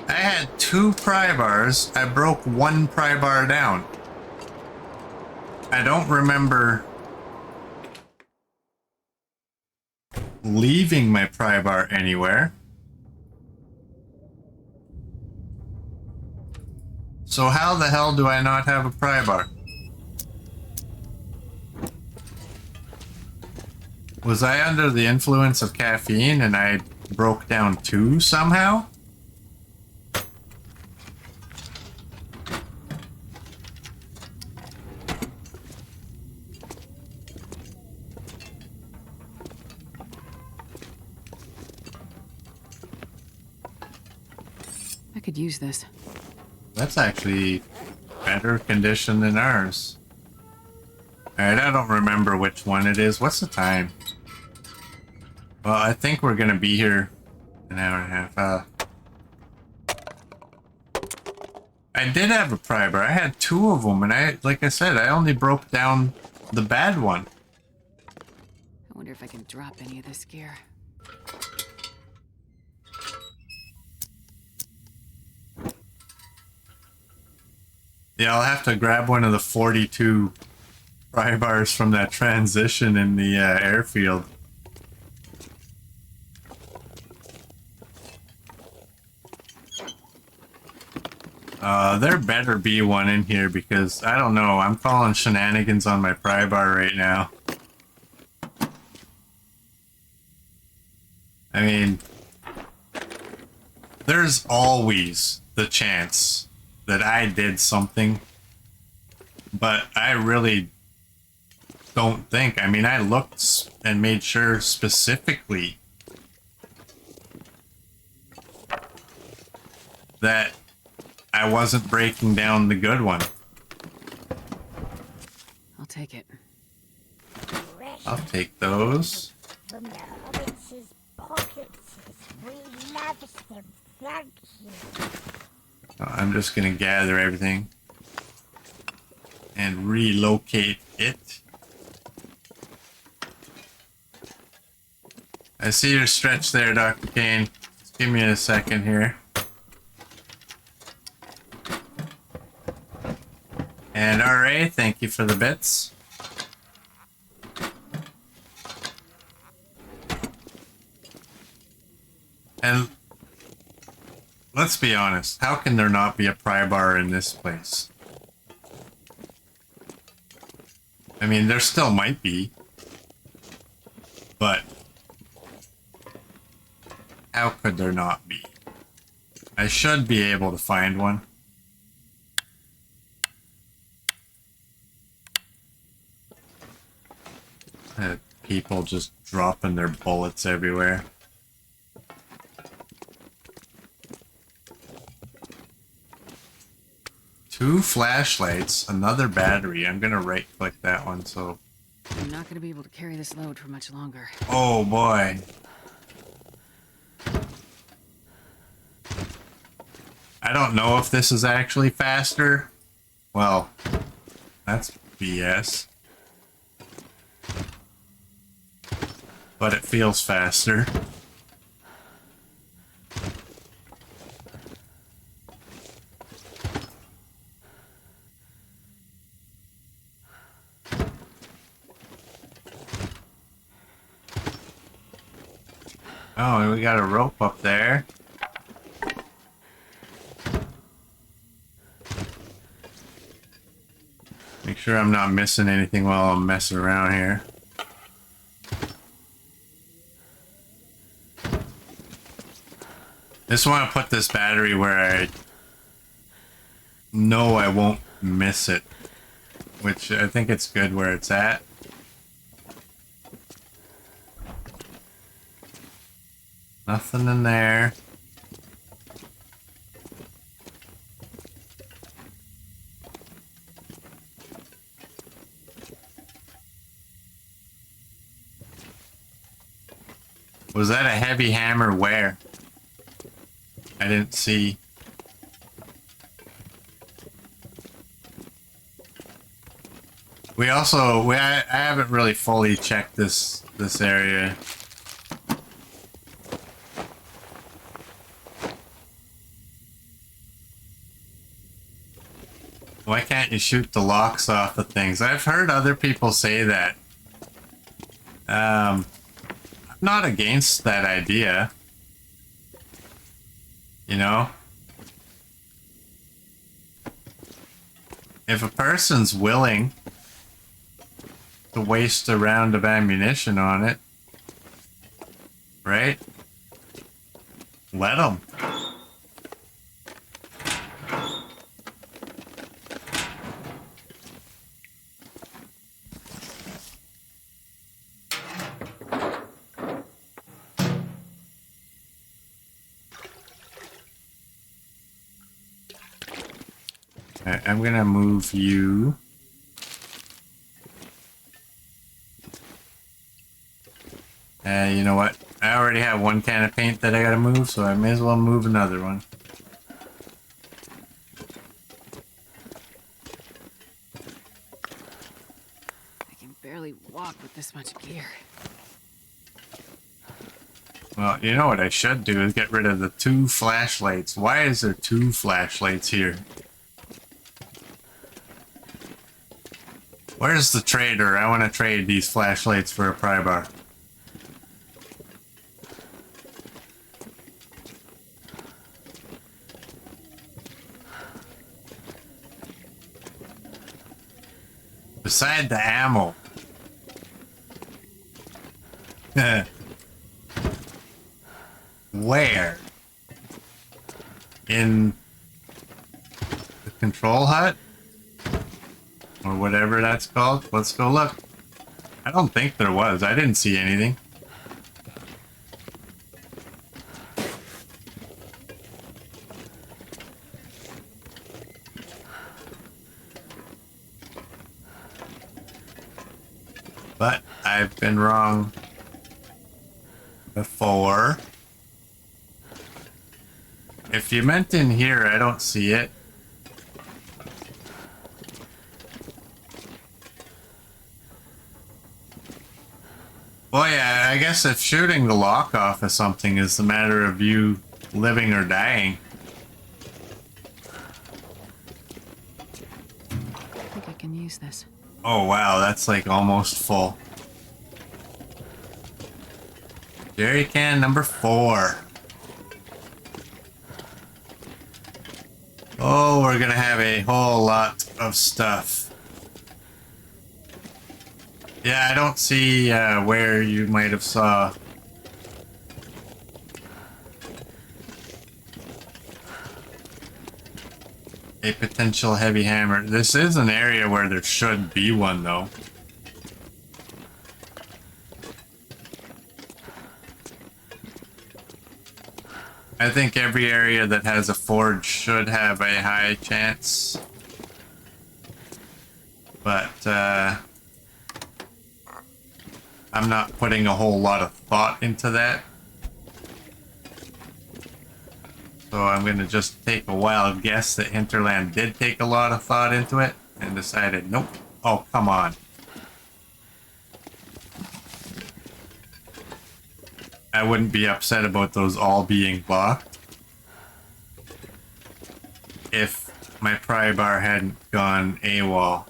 I had 2 pry bars. I broke 1 pry bar down. I don't remember leaving my pry bar anywhere. So how the hell do I not have a pry bar? Was I under the influence of caffeine and I broke down 2 somehow? I could use this. That's actually better condition than ours. Alright, I don't remember which one it is. What's the time? Well, I think we're gonna be here an hour and a half. I did have a pry bar. I had two of them, and like I said, I only broke down the bad one. I wonder if I can drop any of this gear. Yeah, I'll have to grab one of the 42 pry bars from that transition in the airfield. There better be one in here because, I don't know, I'm calling shenanigans on my pry bar right now. I mean, there's always the chance that I did something, but I really don't think. I mean, I looked and made sure specifically that I wasn't breaking down the good one. I'll take it. I'll take those. From the hobbits' pockets. We love them. Thank you. I'm just gonna gather everything and relocate it. I see your stretch there, Dr. Kane. Just give me a second here. And RA, thank you for the bits. And let's be honest, how can there not be a pry bar in this place? I mean, there still might be, but how could there not be? I should be able to find one. People just dropping their bullets everywhere. Two flashlights, another battery. I'm gonna right click that one, so... I'm not gonna be able to carry this load for much longer. Oh boy. I don't know if this is actually faster. Well, that's BS. But it feels faster. Oh, and we got a rope up there. Make sure I'm not missing anything while I'm messing around here. Just want to put this battery where I know I won't miss it, which I think it's good where it's at. Nothing in there. Was that a heavy hammer where? I didn't see. I haven't really fully checked this area. Why can't you shoot the locks off of things? I've heard other people say that. I'm not against that idea. You know? If a person's willing to waste a round of ammunition on it, right? Let them. I'm gonna move you. You know what? I already have one can of paint that I gotta move, so I may as well move another one. I can barely walk with this much gear. Well, you know what I should do is get rid of the 2 flashlights. Why is there 2 flashlights here? Where's the trader? I want to trade these flashlights for a pry bar. Beside the ammo. Where? In the control hut? Or whatever that's called. Let's go look. I don't think there was. I didn't see anything. But I've been wrong before. If you meant in here, I don't see it. Well, yeah, I guess if shooting the lock off of something is a matter of you living or dying. I think I can use this. Oh, wow, that's like almost full. Jerry can number 4. Oh, we're gonna have a whole lot of stuff. Yeah, I don't see where you might have saw. A potential heavy hammer. This is an area where there should be one, though. I think every area that has a forge should have a high chance. But, I'm not putting a whole lot of thought into that. So I'm gonna just take a wild guess that Hinterland did take a lot of thought into it and decided, nope. Oh, come on. I wouldn't be upset about those all being blocked if my pry bar hadn't gone AWOL.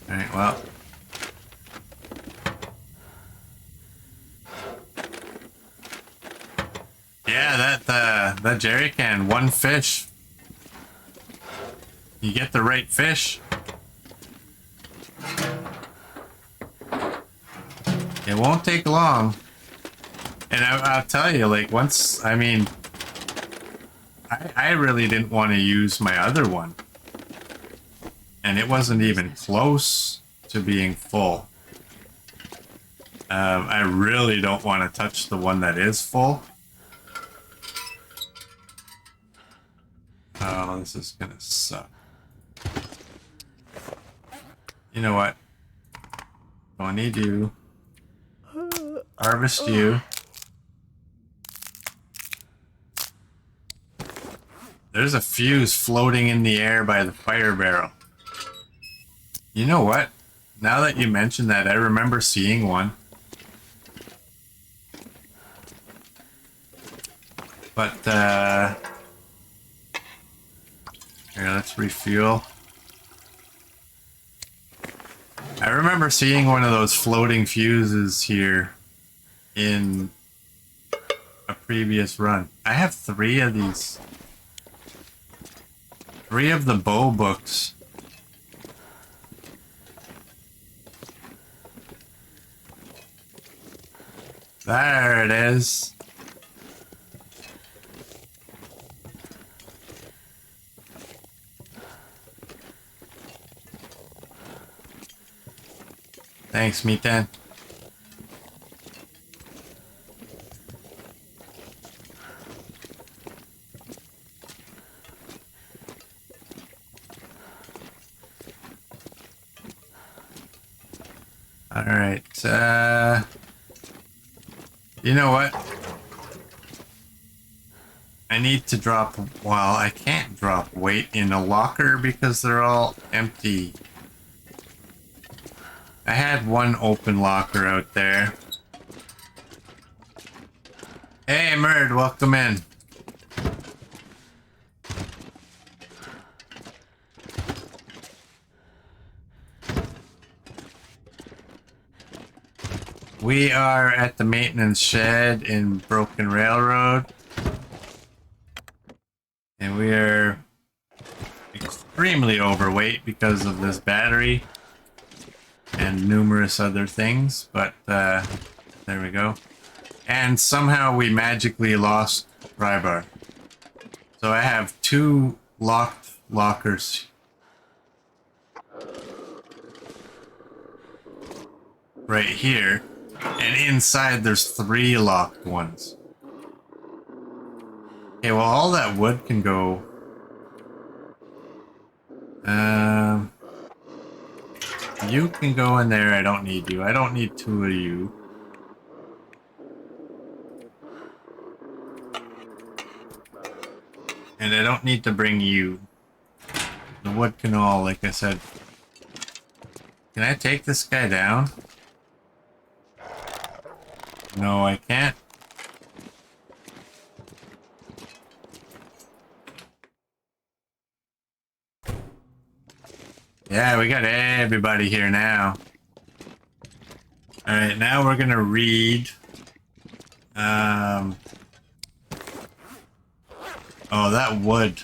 Alright, well. Yeah, that jerry can, 1 fish. You get the right fish. It won't take long. And I'll tell you, like, once, I mean, I really didn't want to use my other one. And it wasn't even close to being full. I really don't want to touch the one that is full. Oh, this is gonna suck. You know what? Don't need you. Harvest you. There's a fuse floating in the air by the fire barrel. You know what? Now that you mention that, I remember seeing one. But, here, let's refuel. I remember seeing one of those floating fuses here in a previous run. I have 3 of these. 3 of the bow books. There it is. Thanks, Meatan. Alright, you know what? I need to drop, well, I can't drop weight in a locker because they're all empty. I had one open locker out there. Hey, Murd, welcome in. We are at the maintenance shed in Broken Railroad. And we are extremely overweight because of this battery and numerous other things, but there we go. And somehow we magically lost Rybar. So I have 2 locked lockers. Right here. And inside there's 3 locked ones. Okay, well all that wood can go. You can go in there. I don't need you. I don't need 2 of you. And I don't need to bring you. The wood can all, like I said. Can I take this guy down? No, I can't. Yeah, we got everybody here now. Alright, now we're gonna read. Oh, that wood.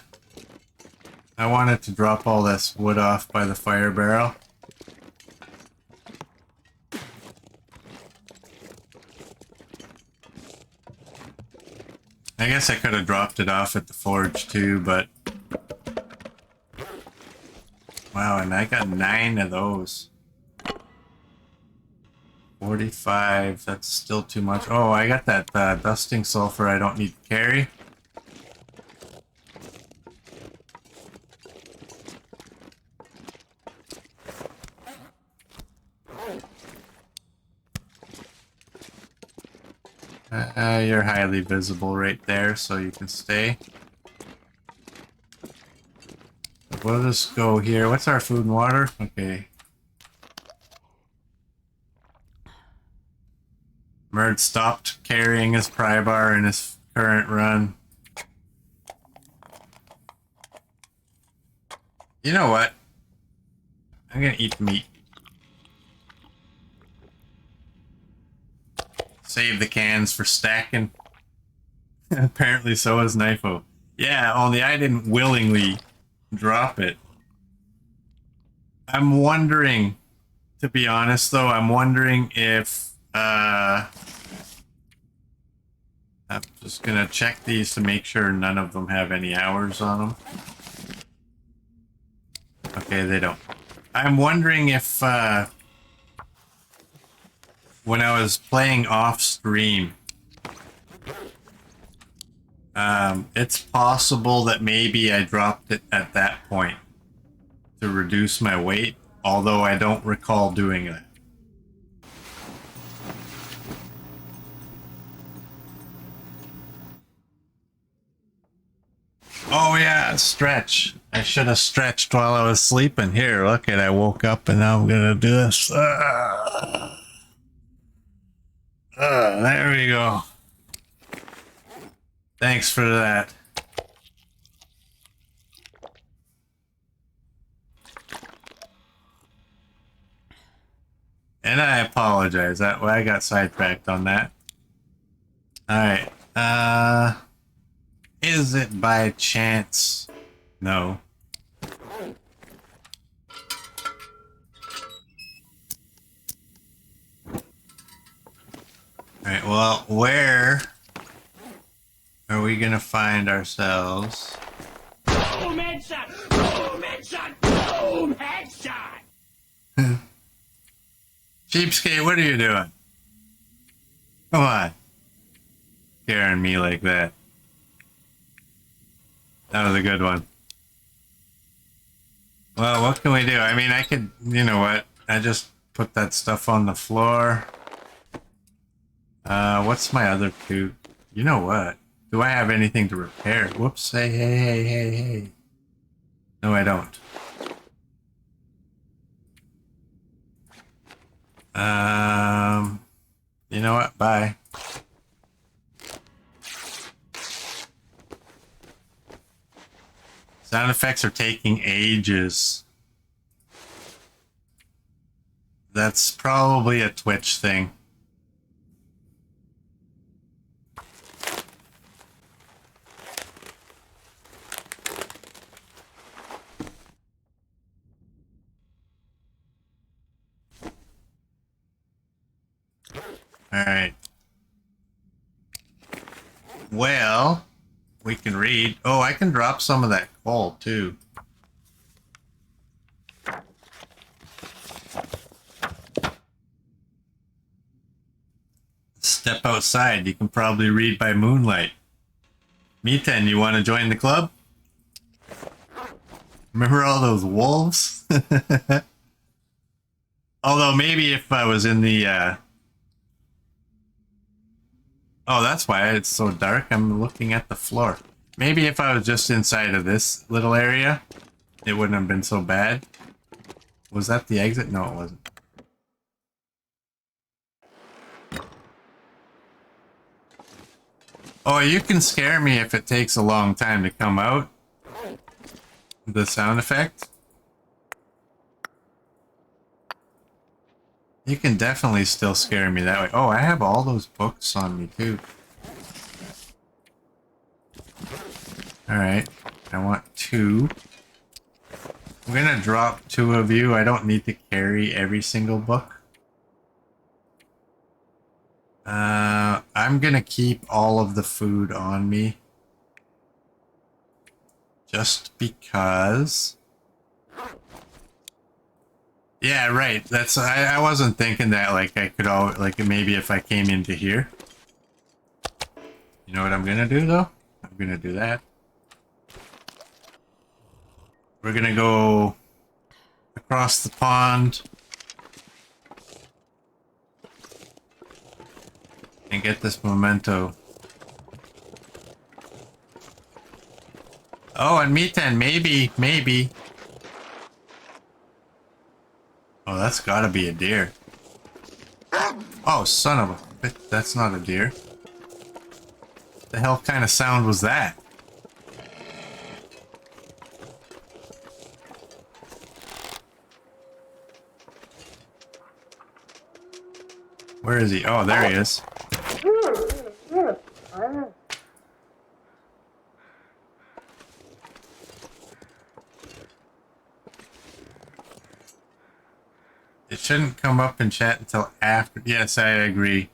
I wanted to drop all this wood off by the fire barrel. I guess I could have dropped it off at the forge too, but... Wow, and I got 9 of those. 45, that's still too much. Oh, I got that dusting sulfur I don't need to carry. You're highly visible right there, so you can stay. We'll just go here. What's our food and water? Okay. Merd stopped carrying his pry bar in his current run. You know what? I'm gonna eat meat. Save the cans for stacking. Apparently so is Knifo. Yeah, only I didn't willingly drop it. I'm wondering, to be honest though, I'm wondering if I'm just gonna check these to make sure none of them have any hours on them. Okay, they don't. I'm wondering if when I was playing off stream, it's possible that maybe I dropped it at that point to reduce my weight, although I don't recall doing that. Oh yeah, stretch. I should have stretched while I was sleeping. Here, look at I woke up and now I'm gonna do this. There we go. Thanks for that. And I apologize. I got sidetracked on that. Alright. Is it by chance? No. Alright, well, where are we gonna find ourselves? Boom, headshot! Boom, headshot! Boom, headshot! Cheapskate, what are you doing? Come on. Scaring me like that. That was a good one. Well, what can we do? I mean, I could, you know what? I just put that stuff on the floor. What's my other two? You know what? Do I have anything to repair? Whoops. Hey, hey, hey, hey, hey. No, I don't. You know what? Bye. Sound effects are taking ages. That's probably a Twitch thing. Alright. Well, we can read. Oh, I can drop some of that coal too. Step outside. You can probably read by moonlight. Miten, you want to join the club? Remember all those wolves? Although maybe if I was in the oh, that's why it's so dark. I'm looking at the floor. Maybe if I was just inside of this little area, it wouldn't have been so bad. Was that the exit? No, it wasn't. Oh, you can scare me if it takes a long time to come out. The sound effect. You can definitely still scare me that way. Oh, I have all those books on me too. Alright, I want 2. I'm gonna drop 2 of you. I don't need to carry every single book. I'm gonna keep all of the food on me. Just because... Yeah, right. That's I wasn't thinking that like I could all like maybe if I came into here. You know what I'm gonna do though? I'm gonna do that. We're gonna go across the pond and get this memento. Oh, and Miten, maybe. Oh, that's gotta be a deer. Oh, son of a bitch, that's not a deer. The hell kind of sound was that? Where is he? Oh, there he is. It shouldn't come up in chat until after. Yes, I agree.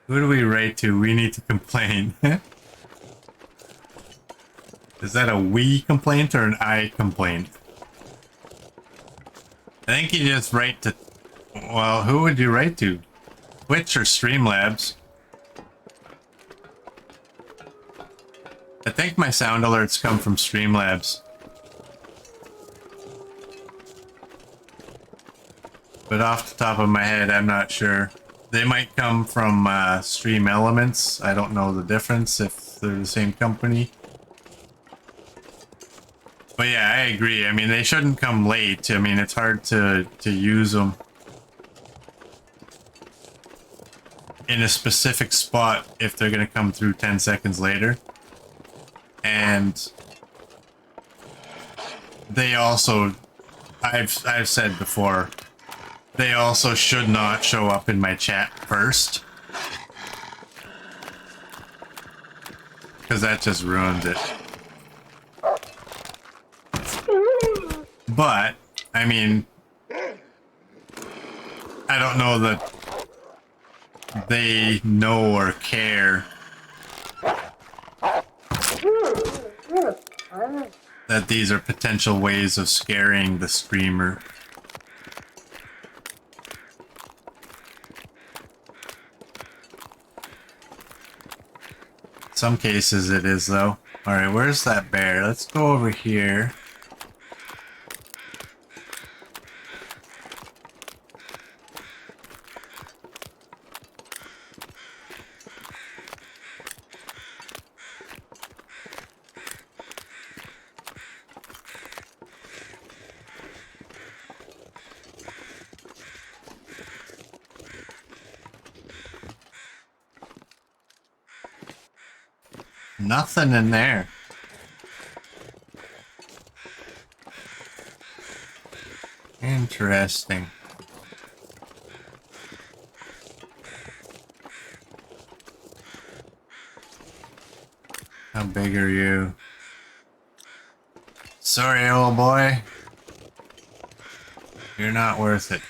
Who do we write to? We need to complain. Is that a we complaint or an I complaint? I think you just write to... Well, who would you write to? Twitch or Streamlabs? I think my sound alerts come from Streamlabs. But off the top of my head, I'm not sure. They might come from Stream Elements. I don't know the difference if they're the same company. But yeah, I agree. I mean, they shouldn't come late. I mean, it's hard to use them in a specific spot if they're going to come through 10 seconds later. And they also, I've said before, they also should not show up in my chat first. Because that just ruins it. But, I mean, I don't know that they know or care that these are potential ways of scaring the streamer. Some cases it is though. Alright, where's that bear? Let's go over here. Nothing in there. Interesting. How big are you? Sorry, old boy. You're not worth it.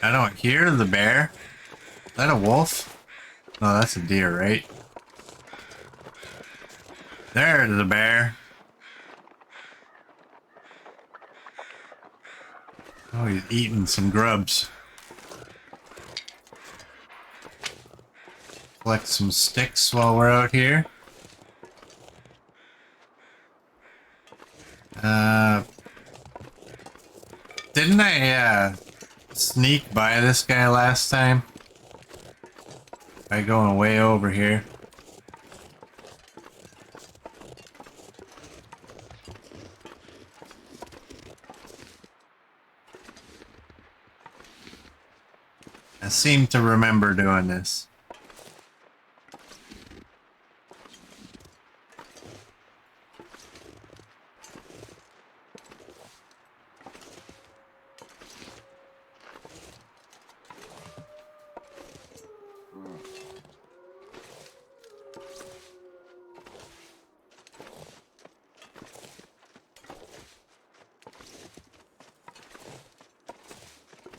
I don't hear the bear. Is that a wolf? No, that's a deer, right? There's the bear. Oh, he's eating some grubs. Collect some sticks while we're out here. Didn't I sneak by this guy last time? By going way over here. I seem to remember doing this.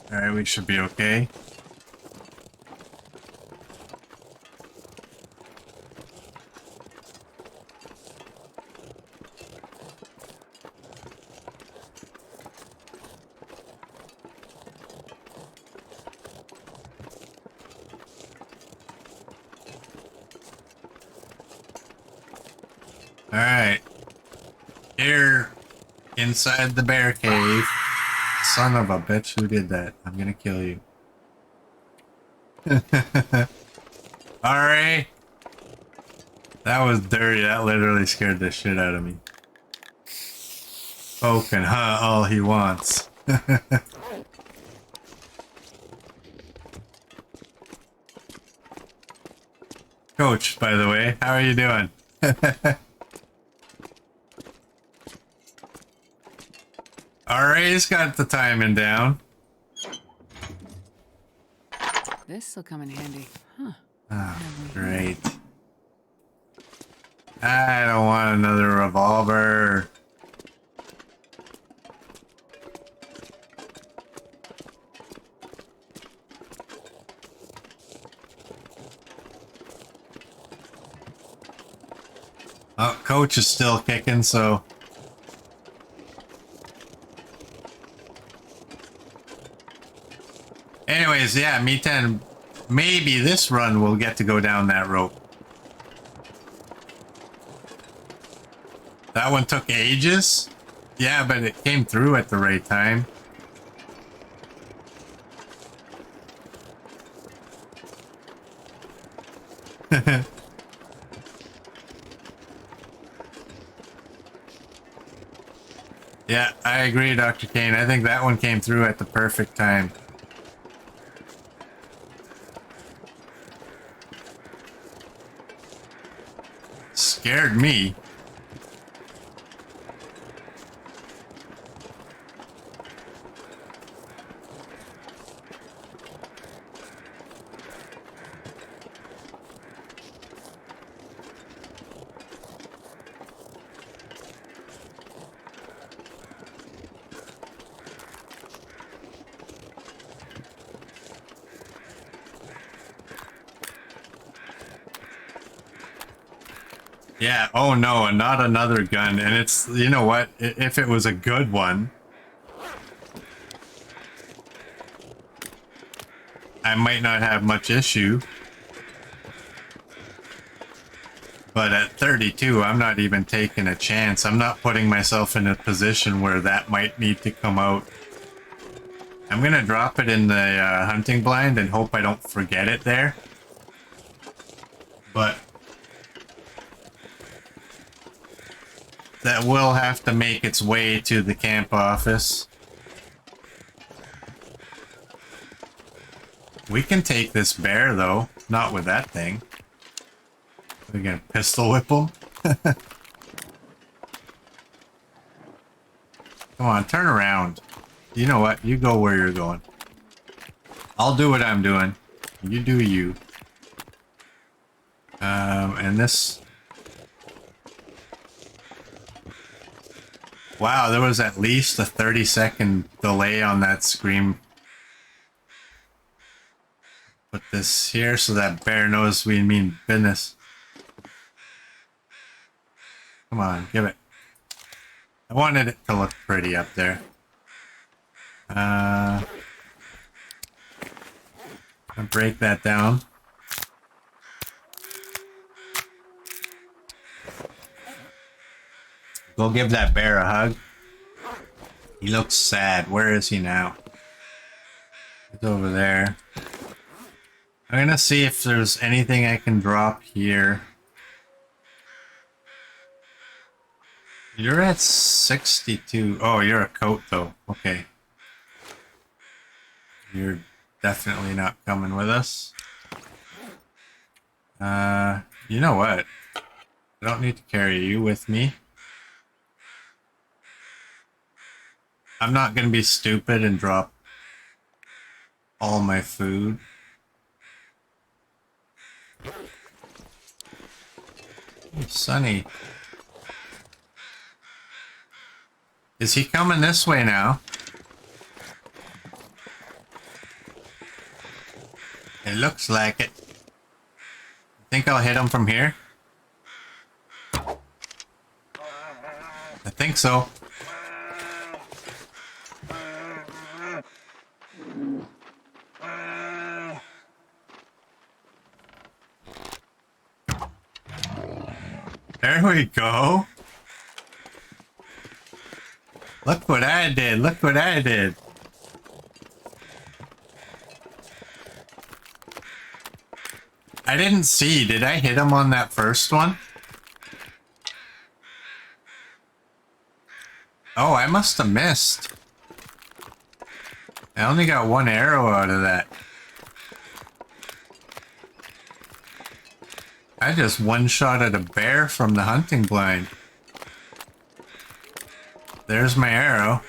Alright, we should be okay. Alright. Here, inside the bear cave. Son of a bitch, who did that? I'm gonna kill you. Alright. That was dirty. That literally scared the shit out of me. Poking, huh? All he wants. Coach, by the way, how are you doing? Alright, he's got the timing down. This'll come in handy. Huh. Oh, great. I don't want another revolver. Oh, coach is still kicking, so... Anyways, yeah, me 10. Maybe this run we'll get to go down that rope. That one took ages? Yeah, but it came through at the right time. Yeah, I agree, Dr. Kane. I think that one came through at the perfect time. Scared me. Yeah, oh no, not another gun. And it's, you know what? If it was a good one, I might not have much issue. But at 32, I'm not even taking a chance. I'm not putting myself in a position where that might need to come out. I'm gonna drop it in the hunting blind and hope I don't forget it there. But that will have to make its way to the camp office. We can take this bear, though. Not with that thing. We can pistol whip him. Come on, turn around. You know what? You go where you're going. I'll do what I'm doing. You do you. And this... Wow, there was at least a 30-second delay on that scream. Put this here so that bear knows we mean business. Come on, give it. I wanted it to look pretty up there. I'll break that down. Go give that bear a hug. He looks sad. Where is he now? He's over there. I'm gonna see if there's anything I can drop here. You're at 62. Oh, you're a coat though. Okay. You're definitely not coming with us. You know what? I don't need to carry you with me. I'm not gonna be stupid and drop all my food. Oh, Sonny. Is he coming this way now? It looks like it. Think I'll hit him from here? I think so. There we go. Look what I did. Look what I did. I didn't see. Did I hit him on that first one? Oh, I must have missed. I only got one arrow out of that. I just one-shotted a bear from the hunting blind. There's my arrow.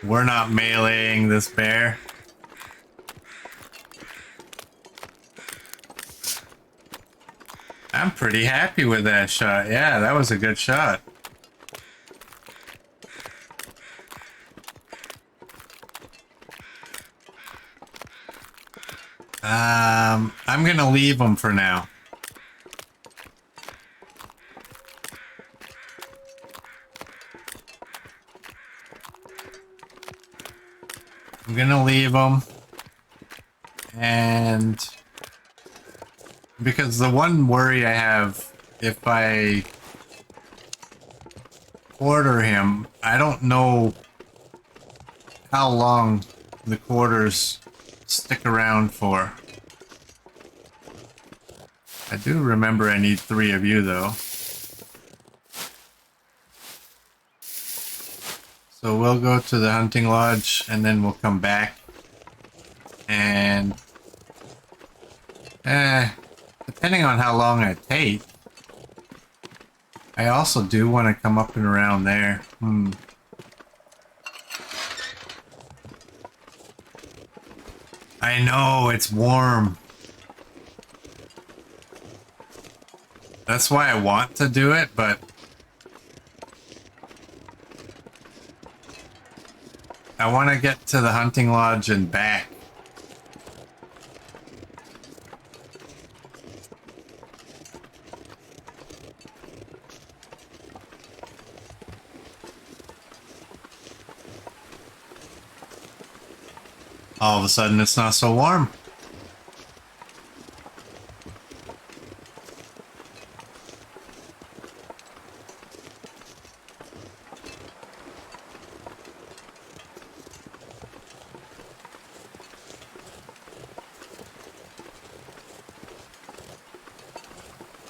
We're not meleeing this bear. I'm pretty happy with that shot. Yeah, that was a good shot. I'm gonna leave him for now. I'm gonna leave him. And because the one worry I have, if I quarter him, I don't know how long the quarters stick around for. I do remember I need 3 of you though. So we'll go to the hunting lodge and then we'll come back. And depending on how long I take, I also do want to come up and around there. I know, it's warm. That's why I want to do it, but I want to get to the hunting lodge and back. All of a sudden, it's not so warm.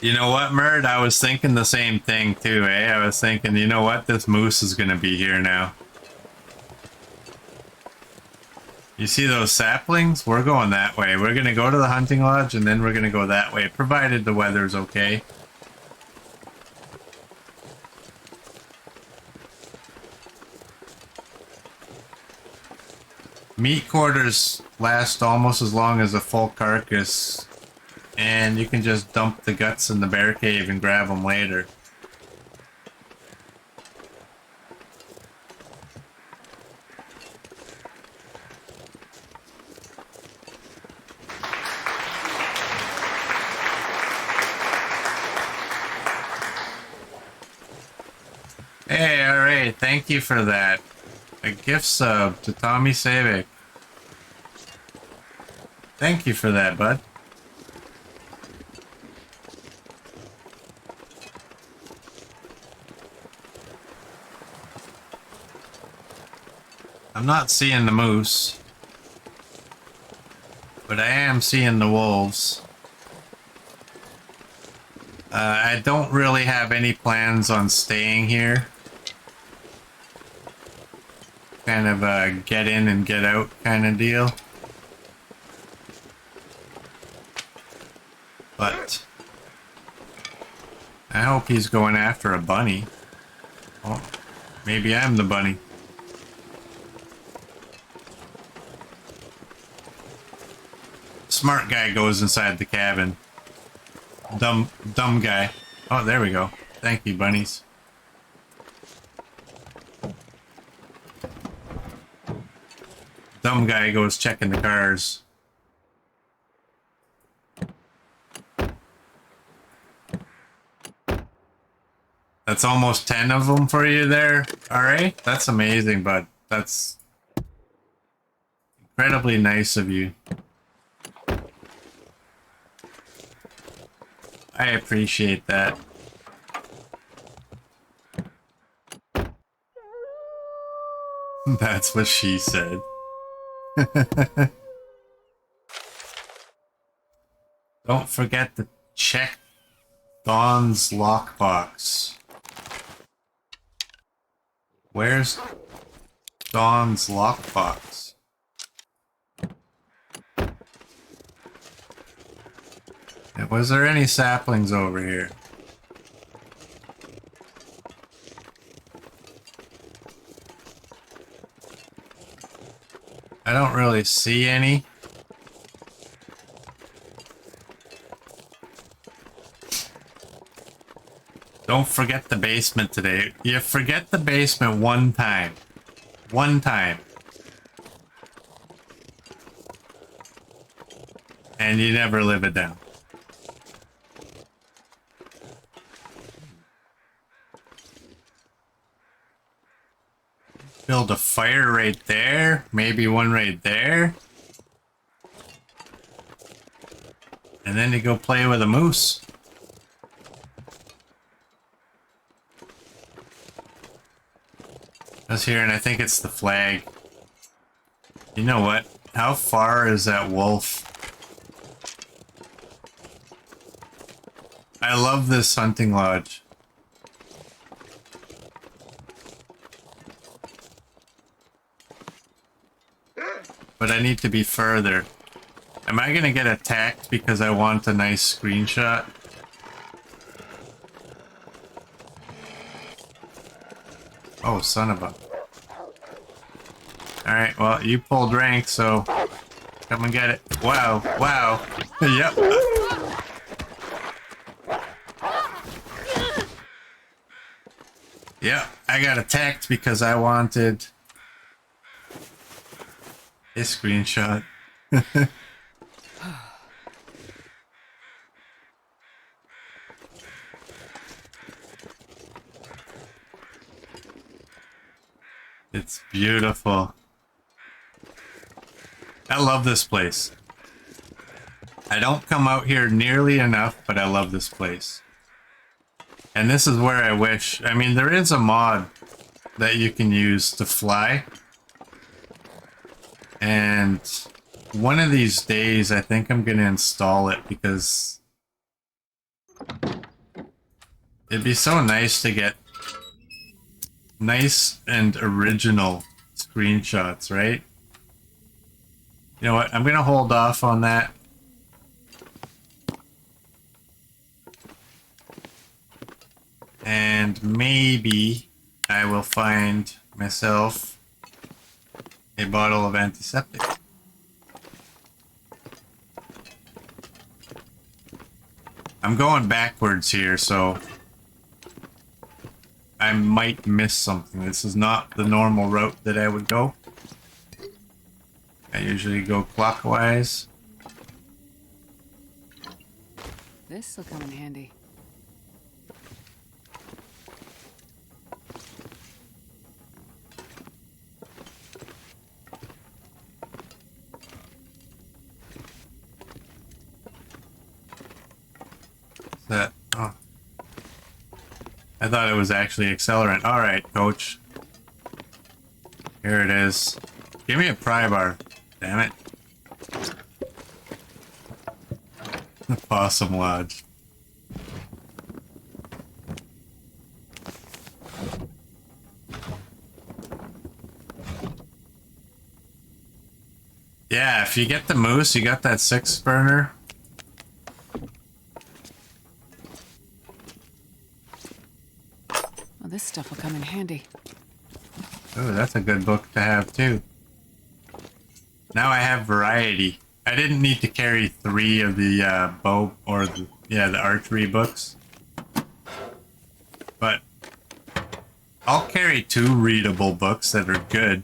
You know what, Mert? I was thinking the same thing too, eh? I was thinking, you know what? This moose is gonna be here now. You see those saplings? We're going that way. We're gonna go to the hunting lodge and then we're gonna go that way, provided the weather's okay. Meat quarters last almost as long as a full carcass, and you can just dump the guts in the bear cave and grab them later. Hey, alright, thank you for that. A gift sub to Tommy Savick. Thank you for that, bud. I'm not seeing the moose, but I am seeing the wolves. I don't really have any plans on staying here. Kind of a get in and get out kind of deal. But I hope he's going after a bunny. Oh, maybe I'm the bunny. Smart guy goes inside the cabin. Dumb guy. Oh, there we go. Thank you, bunnies. Dumb guy goes checking the cars. That's almost 10 of them for you there. Alright, that's amazing, bud. That's incredibly nice of you. I appreciate that. That's what she said. Don't forget to check Dawn's lockbox. Where's Dawn's lockbox? Was there any saplings over here? I don't really see any. Don't forget the basement today. You forget the basement one time. One time. And you never live it down. Build a fire right there. Maybe one right there. And then you go play with a moose. I was here and I think it's the flag. You know what? How far is that wolf? I love this hunting lodge. But I need to be further. Am I gonna get attacked because I want a nice screenshot? Oh, son of a... Alright, well, you pulled rank, so... Come and get it. Wow, wow. Yep. Yep, I got attacked because I wanted... a screenshot. It's beautiful. I love this place. I don't come out here nearly enough, but I love this place. And this is where I wish... I mean, there is a mod that you can use to fly. And one of these days, I think I'm going to install it because It'd be so nice to get nice and original screenshots, right? You know what? I'm gonna hold off on that. And maybe I will find myself a bottle of antiseptic. I'm going backwards here, so I might miss something. This is not the normal route that I would go. I usually go clockwise. This'll come in handy. That, oh. I thought it was actually accelerant. Alright, coach. Here it is. Give me a pry bar. Damn it. The Possum Lodge. Yeah, if you get the moose, you got that 6 burner. Well, this stuff will come in handy. Oh, that's a good book to have too. Now I have variety. I didn't need to carry 3 of the bow or the archery books, but I'll carry 2 readable books that are good.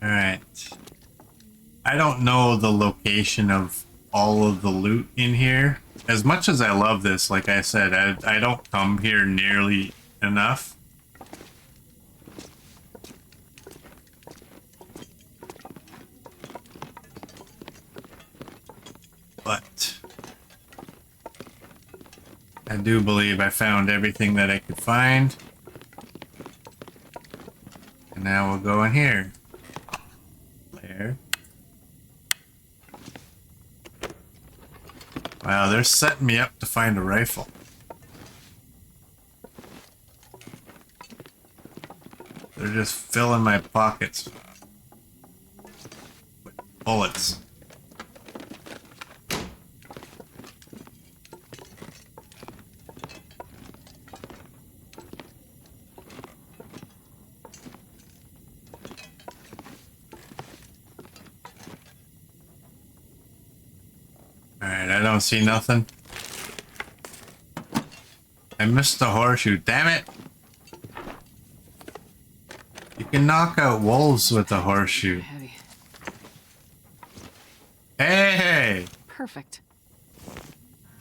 Alright. I don't know the location of all of the loot in here. As much as I love this, like I said, I don't come here nearly enough. But I do believe I found everything that I could find. And now we'll go in here. There. Wow, they're setting me up to find a rifle. They're just filling my pockets with bullets. Alright, I don't see nothing. I missed the horseshoe, damn it! You can knock out wolves with a horseshoe. Heavy. Hey! Perfect.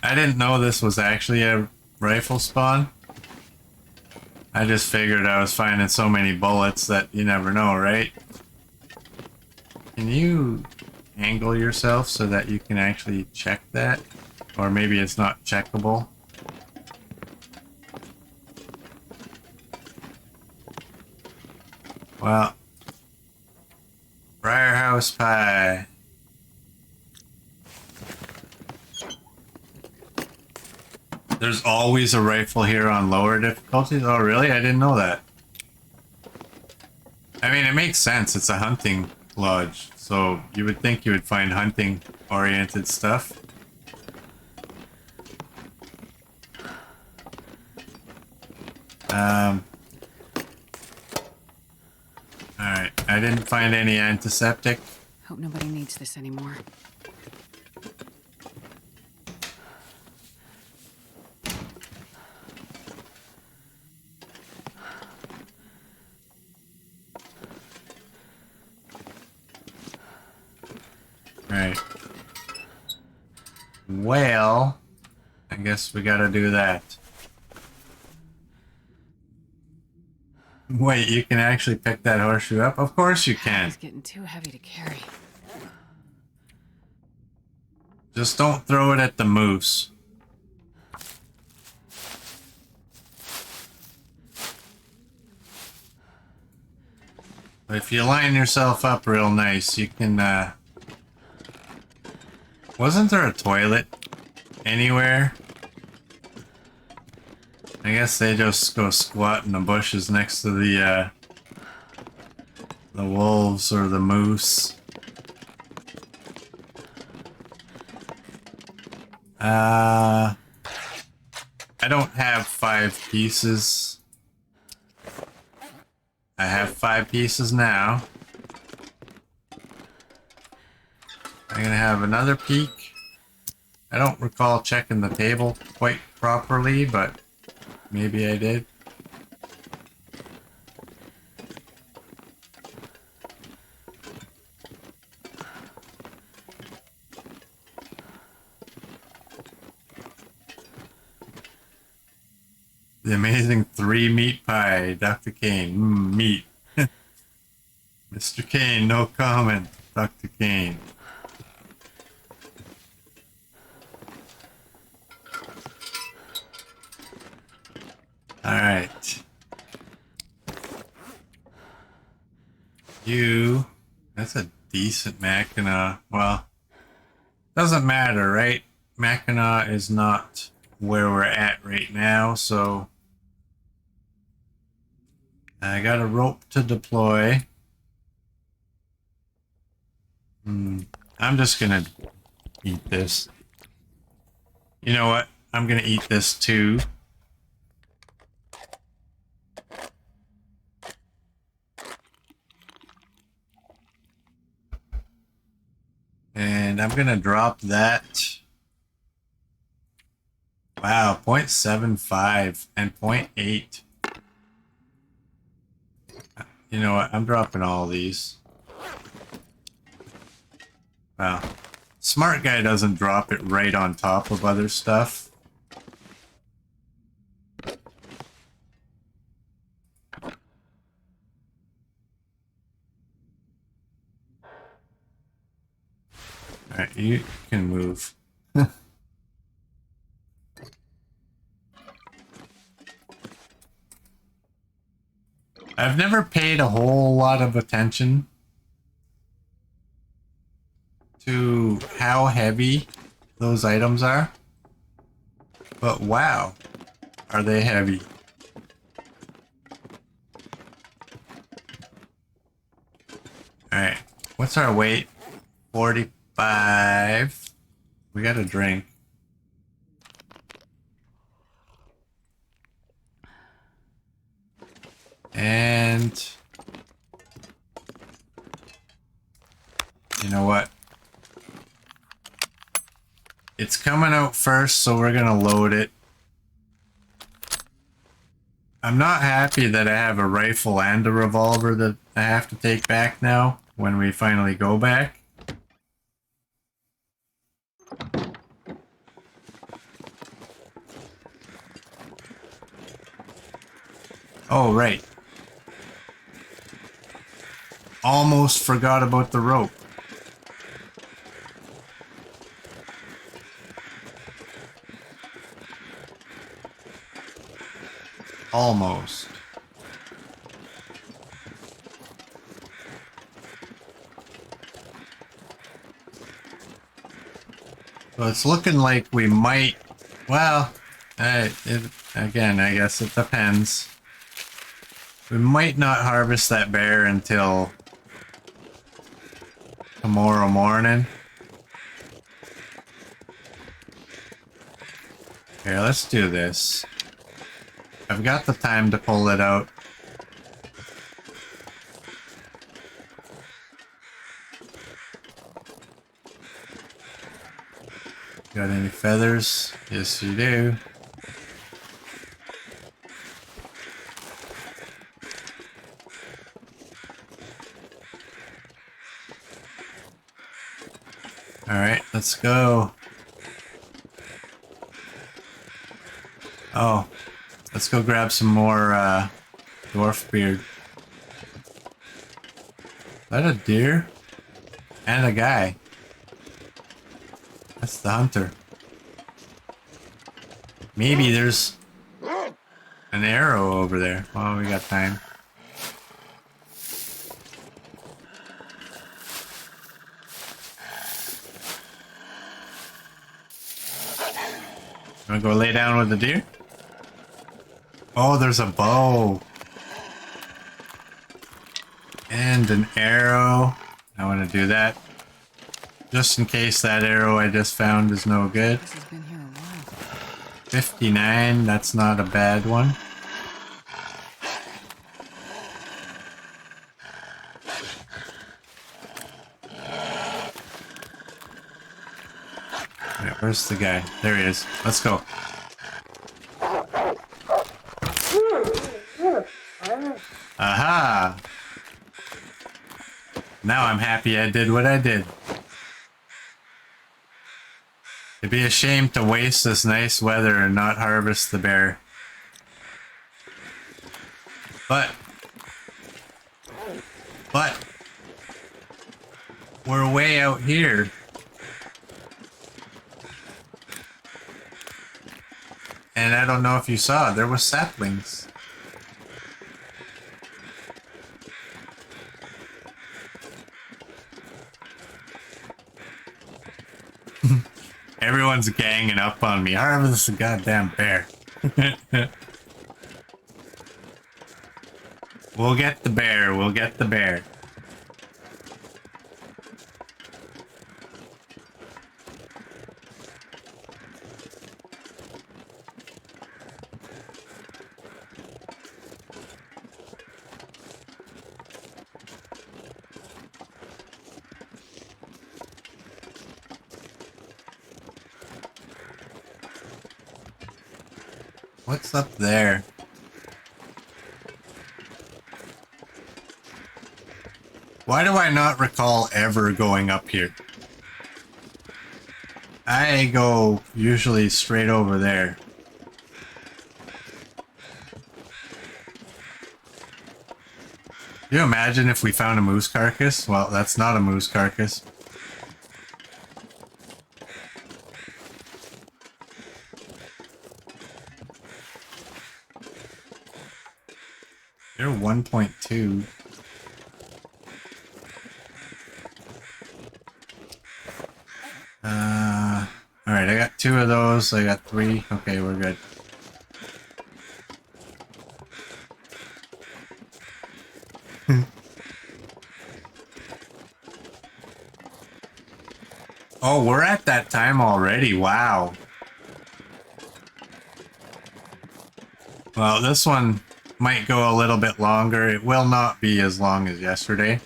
I didn't know this was actually a rifle spawn. I just figured I was finding so many bullets that you never know, right? Can you angle yourself so that you can actually check that? Or maybe it's not checkable. Well, Briarhouse Pie. There's always a rifle here on lower difficulties? Oh, really? I didn't know that. I mean, it makes sense. It's a hunting lodge, so you would think you would find hunting-oriented stuff. Alright, I didn't find any antiseptic. Hope nobody needs this anymore. Right. Well, I guess we gotta do that. Wait, you can actually pick that horseshoe up? Of course you can. It's getting too heavy to carry. Just don't throw it at the moose. But if you line yourself up real nice, you can, wasn't there a toilet anywhere? I guess they just go squat in the bushes next to the wolves or the moose. I don't have 5 pieces. I have 5 pieces now. I'm gonna have another peek. I don't recall checking the table quite properly, but maybe I did. The amazing 3 meat pie, Dr. Kane. Meat. Mr. Kane, no comment. Dr. Kane. Alright. You... That's a decent Mackinac. Well, doesn't matter, right? Mackinac is not where we're at right now, so... I got a rope to deploy. I'm just gonna eat this. You know what? I'm gonna eat this too. And I'm gonna drop that. Wow, 0.75 and 0.8. You know what? I'm dropping all these. Wow. Smart guy doesn't drop it right on top of other stuff. Alright, you can move. I've never paid a whole lot of attention to how heavy those items are. But wow, are they heavy. Alright, what's our weight? 45. We got a drink. And you know what? It's coming out first, so we're gonna load it. I'm not happy that I have a rifle and a revolver that I have to take back now when we finally go back. Oh, right. Almost forgot about the rope. Almost. So it's looking like we might, well, again, I guess it depends. We might not harvest that bear until tomorrow morning. Here, let's do this. I've got the time to pull it out. Got any feathers? Yes, you do. Alright, let's go. Oh, let's go grab some more dwarf beard. Is that a deer? And a guy. That's the hunter. Maybe there's an arrow over there. Oh, we got time. Wanna go lay down with the deer? Oh, there's a bow. And an arrow. I want to do that. Just in case that arrow I just found is no good. This has been here a while. 59, that's not a bad one. Yeah, where's the guy? There he is. Let's go. Aha! Now I'm happy I did what I did. It'd be a shame to waste this nice weather and not harvest the bear. But we're way out here. And I don't know if you saw, there were saplings. Everyone's ganging up on me. Harvest the goddamn bear. We'll get the bear. We'll get the bear. What's up there? Why do I not recall ever going up here? I go usually straight over there. Can you imagine if we found a moose carcass? Well, that's not a moose carcass. You're 1.2. Alright, I got 2 of those. I got 3. Okay, we're good. Oh, we're at that time already. Wow. Well, this one might go a little bit longer. It will not be as long as yesterday.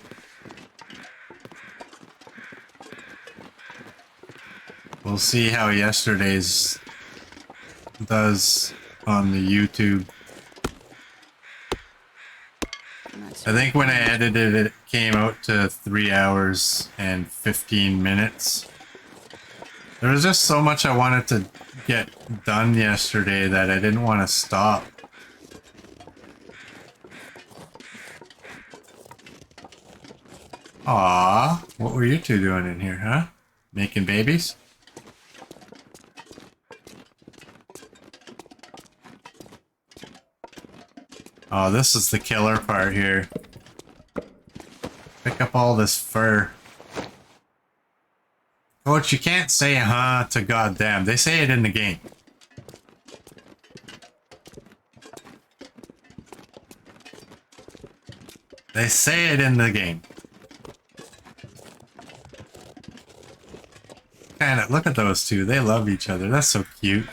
We'll see how yesterday's does on the YouTube. I think when I edited it, it came out to 3 hours and 15 minutes. There was just so much I wanted to get done yesterday that I didn't want to stop. Aww, what were you two doing in here, huh? Making babies? Oh, this is the killer part here. Pick up all this fur. Coach, you can't say huh to goddamn. They say it in the game. They say it in the game. Man, look at those two. They love each other. That's so cute.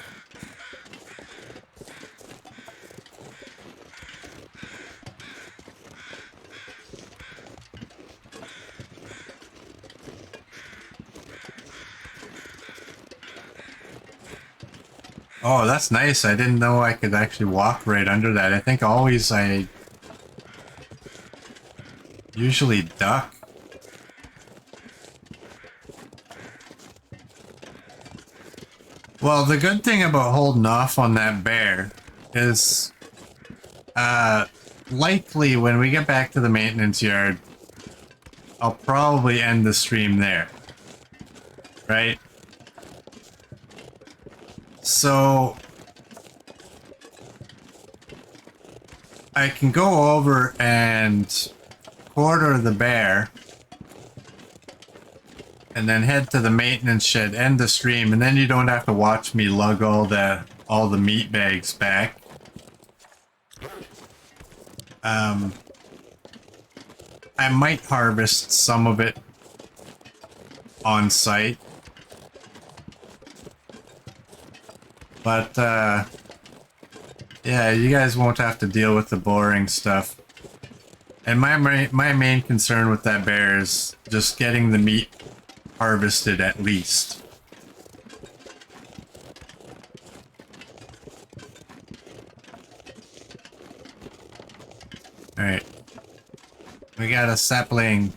Oh, that's nice. I didn't know I could actually walk right under that. I think always I usually duck. Well, the good thing about holding off on that bear is likely when we get back to the maintenance yard, I'll probably end the stream there. Right? So I can go over and quarter the bear and then head to the maintenance shed, end the stream, and then you don't have to watch me lug all the meat bags back. I might harvest some of it on site. But yeah, you guys won't have to deal with the boring stuff. And my main concern with that bear is just getting the meat harvested at least. Alright. We got a sapling.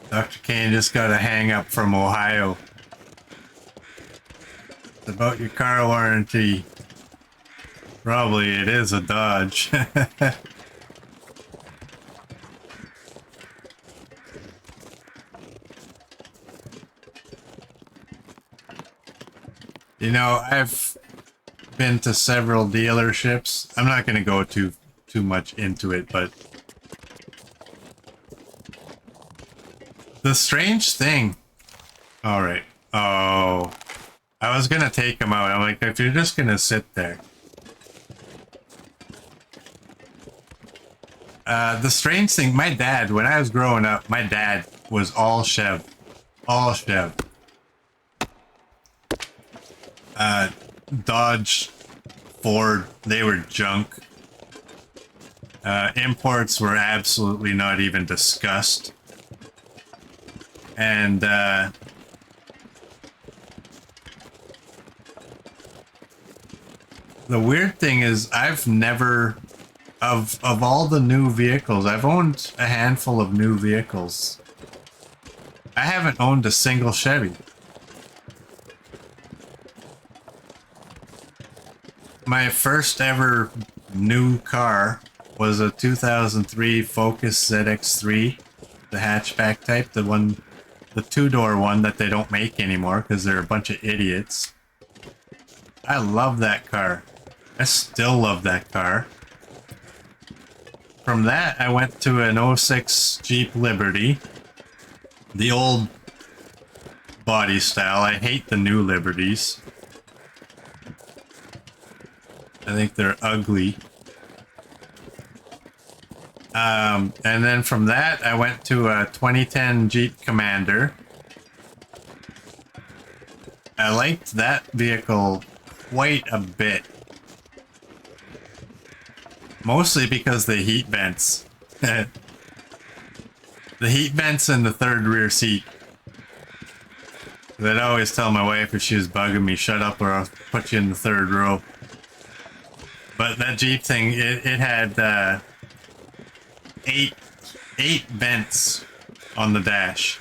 Dr. Kane just got a hang up from Ohio. It's about your car warranty. Probably it is a Dodge. You know, I've been to several dealerships. I'm not going to go too much into it, but the strange thing. All right. Oh, I was going to take him out. I'm like, if you're just going to sit there. The strange thing, my dad, when I was growing up, my dad was all Chev. All Chev. Dodge, Ford, they were junk. Imports were absolutely not even discussed. And, the weird thing is I've never, of all the new vehicles, I've owned a handful of new vehicles. I haven't owned a single Chevy. My first ever new car was a 2003 Focus ZX3, the hatchback type, the two-door one that they don't make anymore because they're a bunch of idiots. I love that car. I still love that car. From that, I went to an 06 Jeep Liberty. The old body style. I hate the new Liberties. I think they're ugly. And then from that, I went to a 2010 Jeep Commander. I liked that vehicle quite a bit. Mostly because the heat vents. The heat vents in the third rear seat. I'd always tell my wife if she was bugging me, shut up or I'll put you in the third row. But that Jeep thing, it had eight vents on the dash.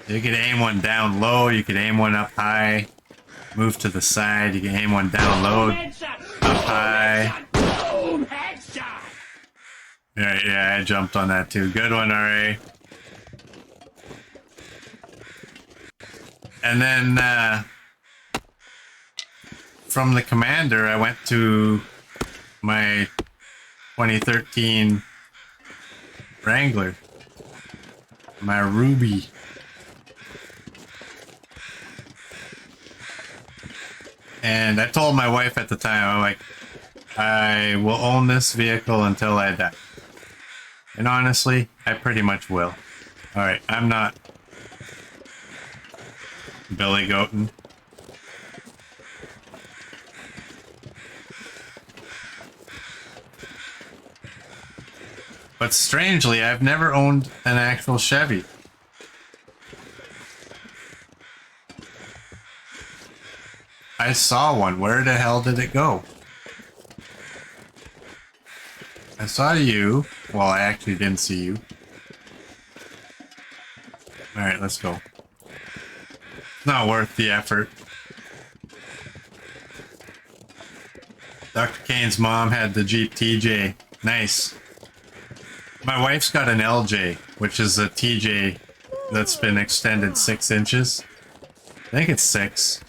You could aim one down low, you could aim one up high, move to the side, you can aim one down low, up high. Boom! Headshot! Yeah, I jumped on that too. Good one, RA. And then, from the Commander, I went to my 2013 Wrangler. My Ruby. And I told my wife at the time, I'm like, I will own this vehicle until I die. And honestly, I pretty much will. Alright, I'm not Billy Goatin. But strangely, I've never owned an actual Chevy. I saw one. Where the hell did it go? I saw you. Well, I actually didn't see you. Alright, let's go. It's not worth the effort. Dr. Kane's mom had the Jeep TJ. Nice. My wife's got an LJ, which is a TJ that's been extended 6 inches. I think it's 6.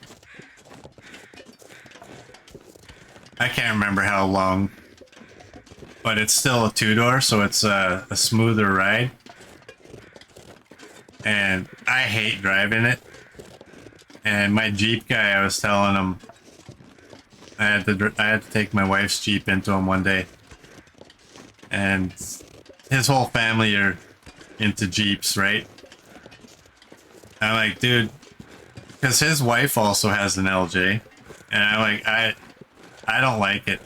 I can't remember how long. But it's still a 2-door, so it's a smoother ride. And I hate driving it. And my Jeep guy, I was telling him, I had to take my wife's Jeep into him one day. And his whole family are into Jeeps, right? I'm like, dude, because his wife also has an LJ. And I'm like, I don't like it.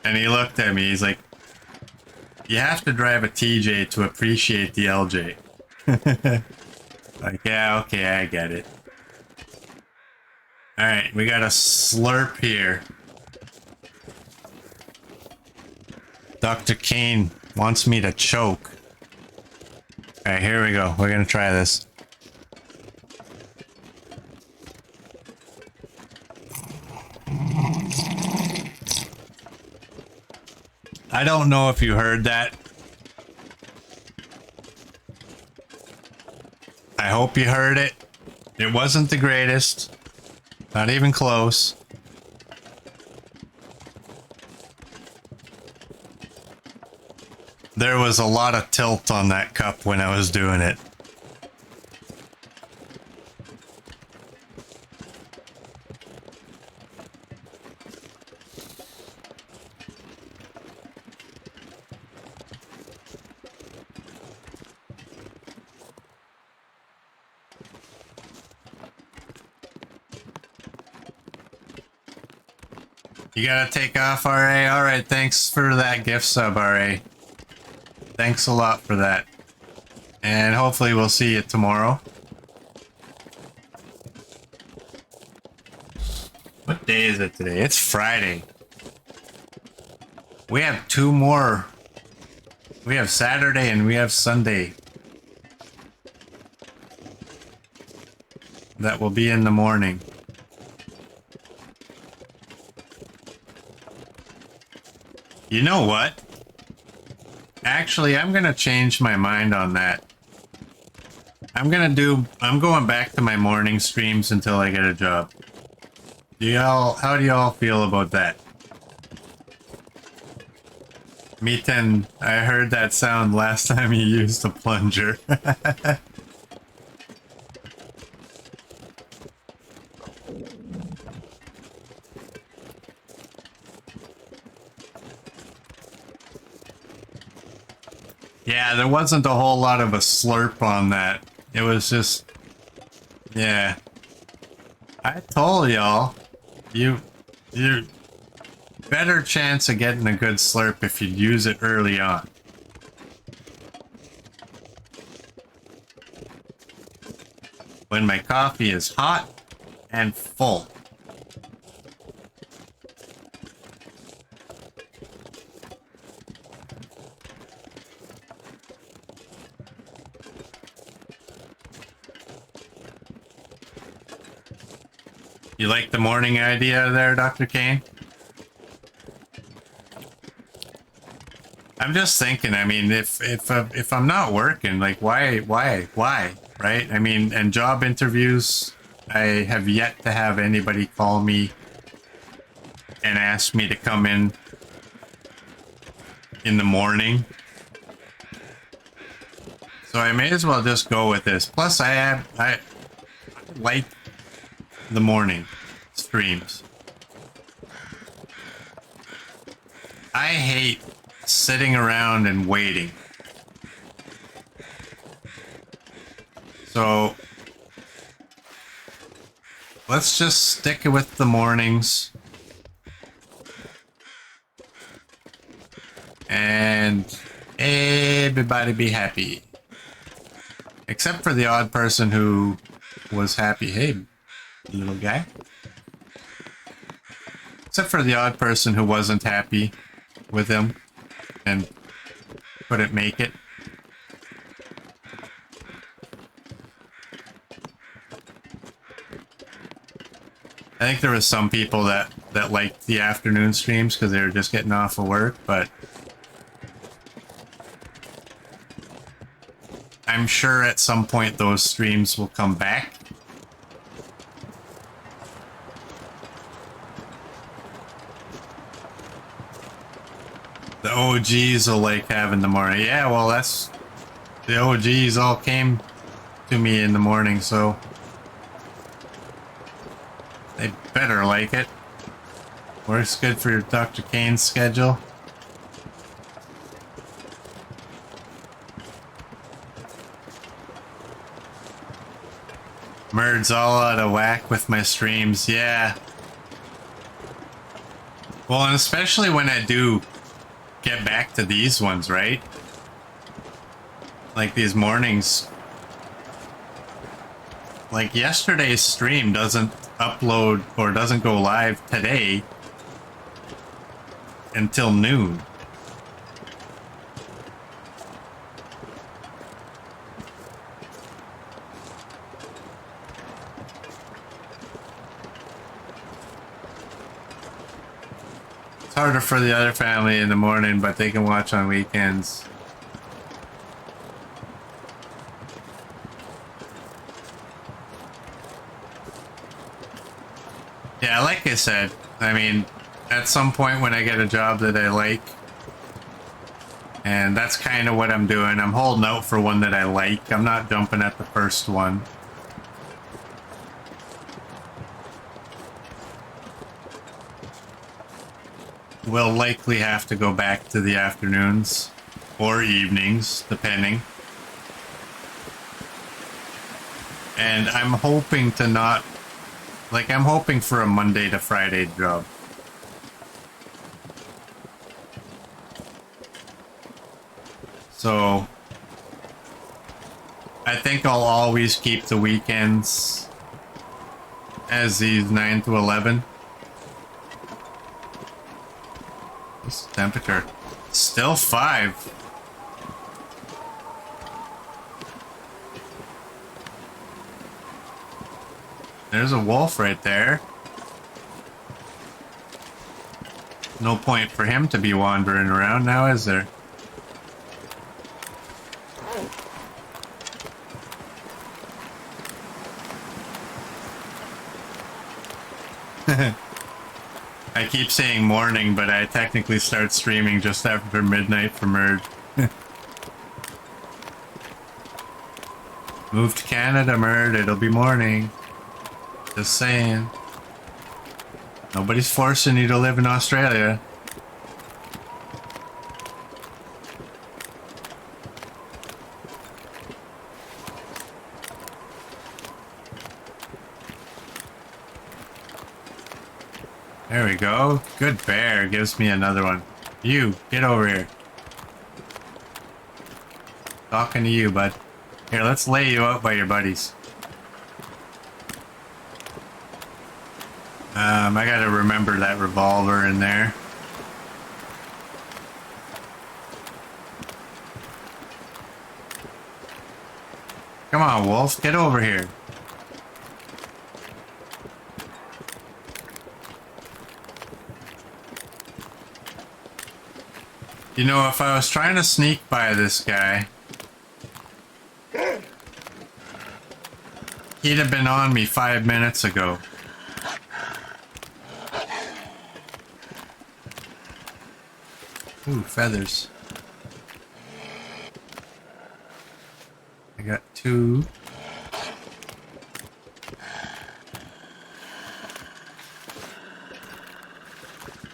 And he looked at me, he's like, you have to drive a TJ to appreciate the LJ. Like, yeah, okay, I get it. Alright, we got a slurp here. Dr. Kane wants me to choke. Alright, here we go. We're gonna try this. I don't know if you heard that. I hope you heard it. It wasn't the greatest. Not even close. There was a lot of tilt on that cup when I was doing it. You gotta take off, RA? Alright, thanks for that gift sub, RA. Thanks a lot for that. And hopefully we'll see you tomorrow. What day is it today? It's Friday. We have 2 more. We have Saturday and we have Sunday. That will be in the morning. You know what? Actually, I'm gonna change my mind on that. I'm going back to my morning streams until I get a job. How do y'all feel about that? Miten, I heard that sound last time you used a plunger. Yeah, there wasn't a whole lot of a slurp on that. It was just... Yeah. I told y'all, you're better chance of getting a good slurp if you use it early on. When my coffee is hot and full. You like the morning idea there, Dr. Kane? I'm just thinking, I mean, if I'm not working, like, why, right? I mean, and job interviews, I have yet to have anybody call me and ask me to come in the morning. So I may as well just go with this. Plus, I like the morning streams. I hate sitting around and waiting. So let's just stick with the mornings. And everybody be happy. Except for the odd person who was happy. Hey, little guy. Except for the odd person who wasn't happy with him. and couldn't make it. I think there was some people that liked the afternoon streams because they were just getting off of work, but I'm sure at some point those streams will come back. The OGs will like having the morning. Yeah, well, that's... The OGs all came to me in the morning, so... They better like it. Works good for your Dr. Kane's schedule. Murd's all out of whack with my streams, yeah. Well, and especially when I do get back to these ones, right? Like these mornings. Like yesterday's stream doesn't upload or doesn't go live today until noon. It's harder for the other family in the morning, but they can watch on weekends. Yeah, like I said, I mean, at some point when I get a job that I like, and that's kind of what I'm doing. I'm holding out for one that I like. I'm not jumping at the first one. We'll likely have to go back to the afternoons or evenings, depending. And I'm hoping to not... Like, I'm hoping for a Monday to Friday job. So... I think I'll always keep the weekends as these 9 to 11. What's the temperature? Still 5. There's a wolf right there. No point for him to be wandering around now, is there? I keep saying morning, but I technically start streaming just after midnight for Merge. Move to Canada, Merge. It'll be morning. Just saying. Nobody's forcing you to live in Australia. There we go. Good bear. Gives me another one. You, get over here. Talking to you, bud. Here, let's lay you out by your buddies. I gotta remember that revolver in there. Come on, Wolf, get over here. You know, if I was trying to sneak by this guy, he'd have been on me 5 minutes ago. Ooh, feathers. I got 2.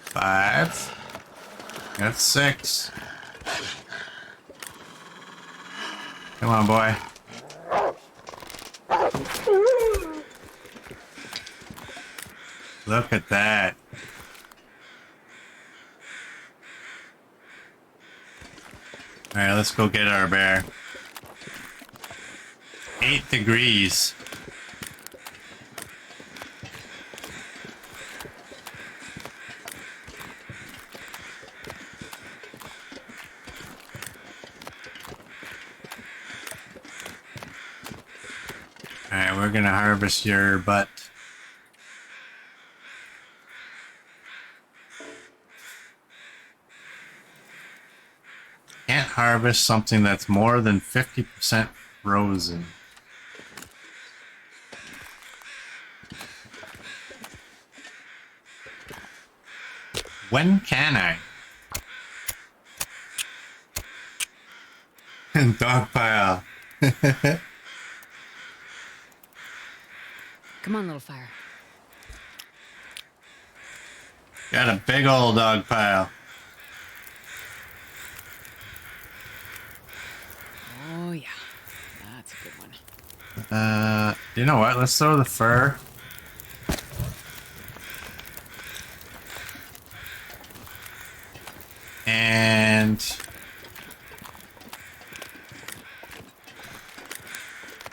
Five. Got 6. Come on, boy. Look at that. Alright, let's go get our bear. 8 degrees. Alright, we're gonna harvest your butt. Can't harvest something that's more than 50% frozen. When can I? Dogpile. Come on, little fire. Got a big old dog pile. Oh, yeah. That's a good one. You know what? Let's throw the fur. And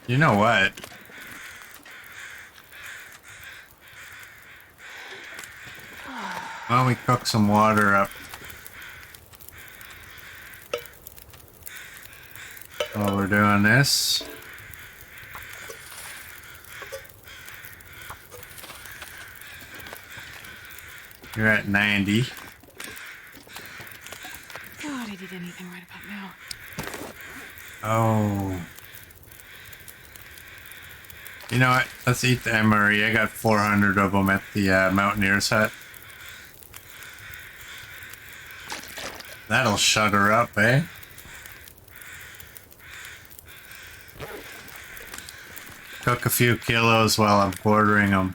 you know what? Why don't we cook some water up while we're doing this? You're at 90. God, I did anything right about now. Oh. You know what? Let's eat the MRE. I got 400 of them at the Mountaineer's hut. That'll shut her up, eh? Cook a few kilos while I'm quartering them.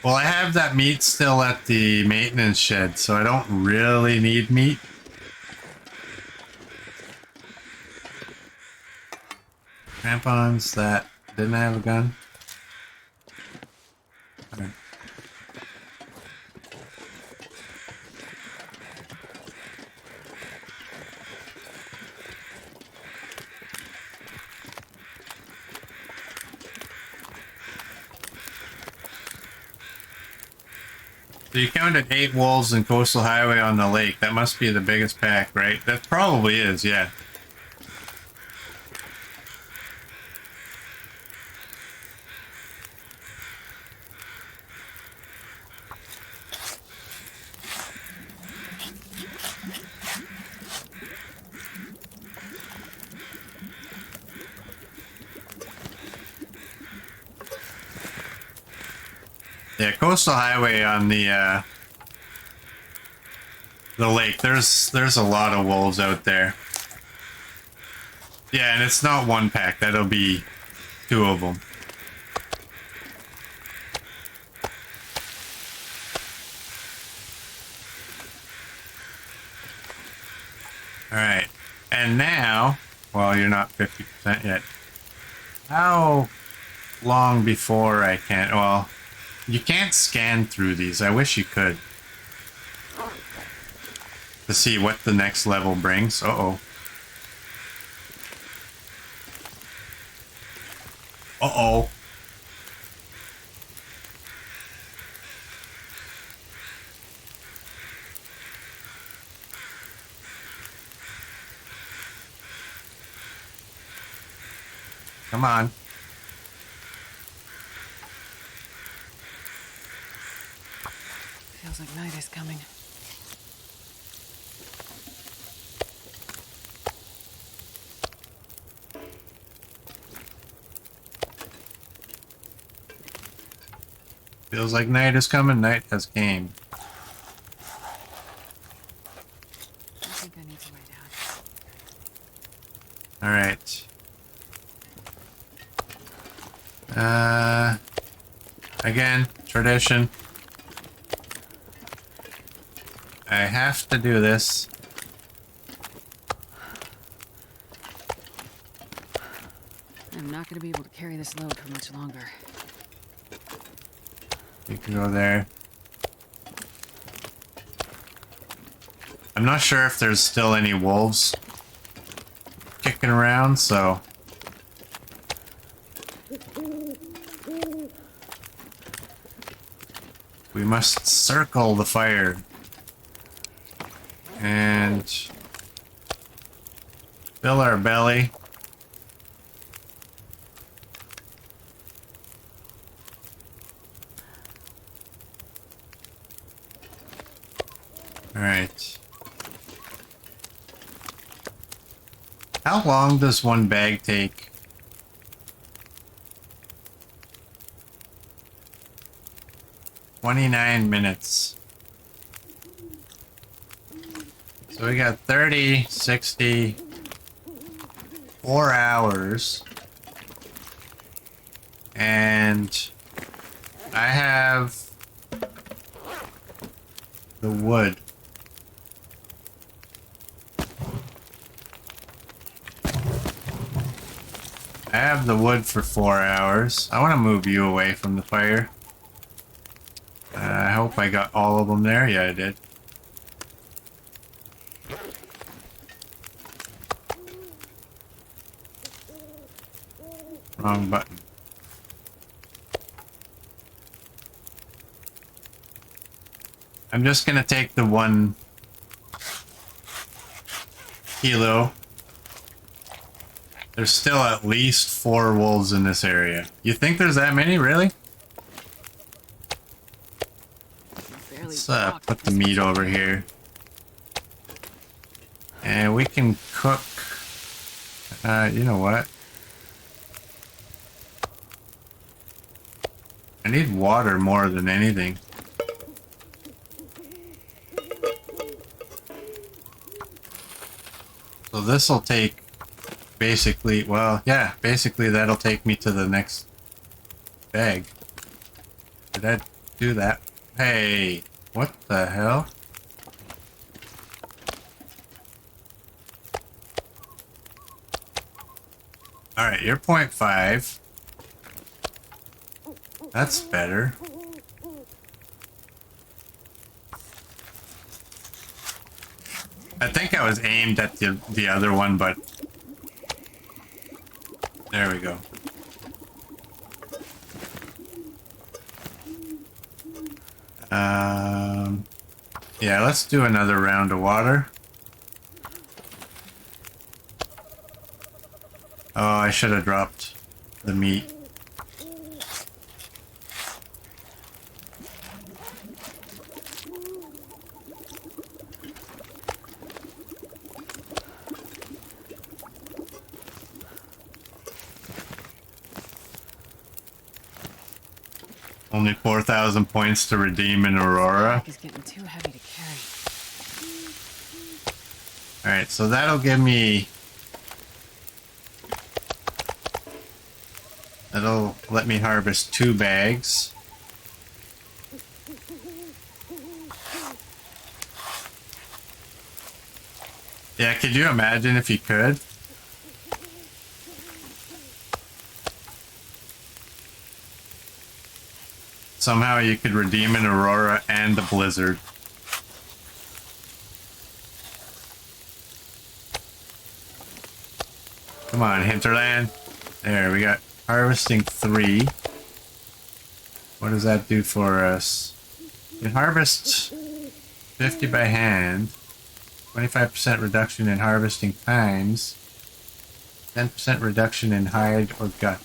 Well, I have that meat still at the maintenance shed, so I don't really need meat. Crampons that didn't have a gun. Okay. So you counted 8 wolves in Coastal Highway on the lake. That must be the biggest pack, right? That probably is, yeah. Yeah, Coastal Highway on the lake. There's a lot of wolves out there. Yeah, and it's not one pack. That'll be 2 of them. All right, and now, well, you're not 50% yet. How long before I can? Well, you can't scan through these. I wish you could. To see what the next level brings. Uh-oh. Uh-oh. Come on. Feels like night is coming. Feels like night is coming. Night has came. I think I need to write out. All right. Again, tradition. I have to do this. I'm not going to be able to carry this load for much longer. You can go there. I'm not sure if there's still any wolves kicking around, so... We must circle the fire. And... fill our belly. Alright. How long does one bag take? $29 minutes. So we got 30, 60, 4 hours. And I have the wood. I have the wood for 4 hours. I want to move you away from the fire. I hope I got all of them there. Yeah, I did. Wrong button. I'm just gonna take the 1 kilo. There's still at least 4 wolves in this area. You think there's that many, really? Let's put the meat over here. And we can cook. You know what? I need water more than anything. So this will take basically, well, yeah, basically that'll take me to the next bag. Did I do that? Hey, what the hell? Alright, you're 0.5. That's better. I think I was aimed at the other one, but there we go. Yeah, let's do another round of water. Oh, I should have dropped the meat. Only 4,000 points to redeem in Aurora. It's getting too heavy to carry. Alright, so that'll give me... That'll let me harvest 2 bags. Yeah, could you imagine if you could? Somehow you could redeem an Aurora and a Blizzard. Come on, Hinterland. There, we got harvesting 3. What does that do for us? You can harvest 50 by hand. 25% reduction in harvesting times. 10% reduction in hide or gut.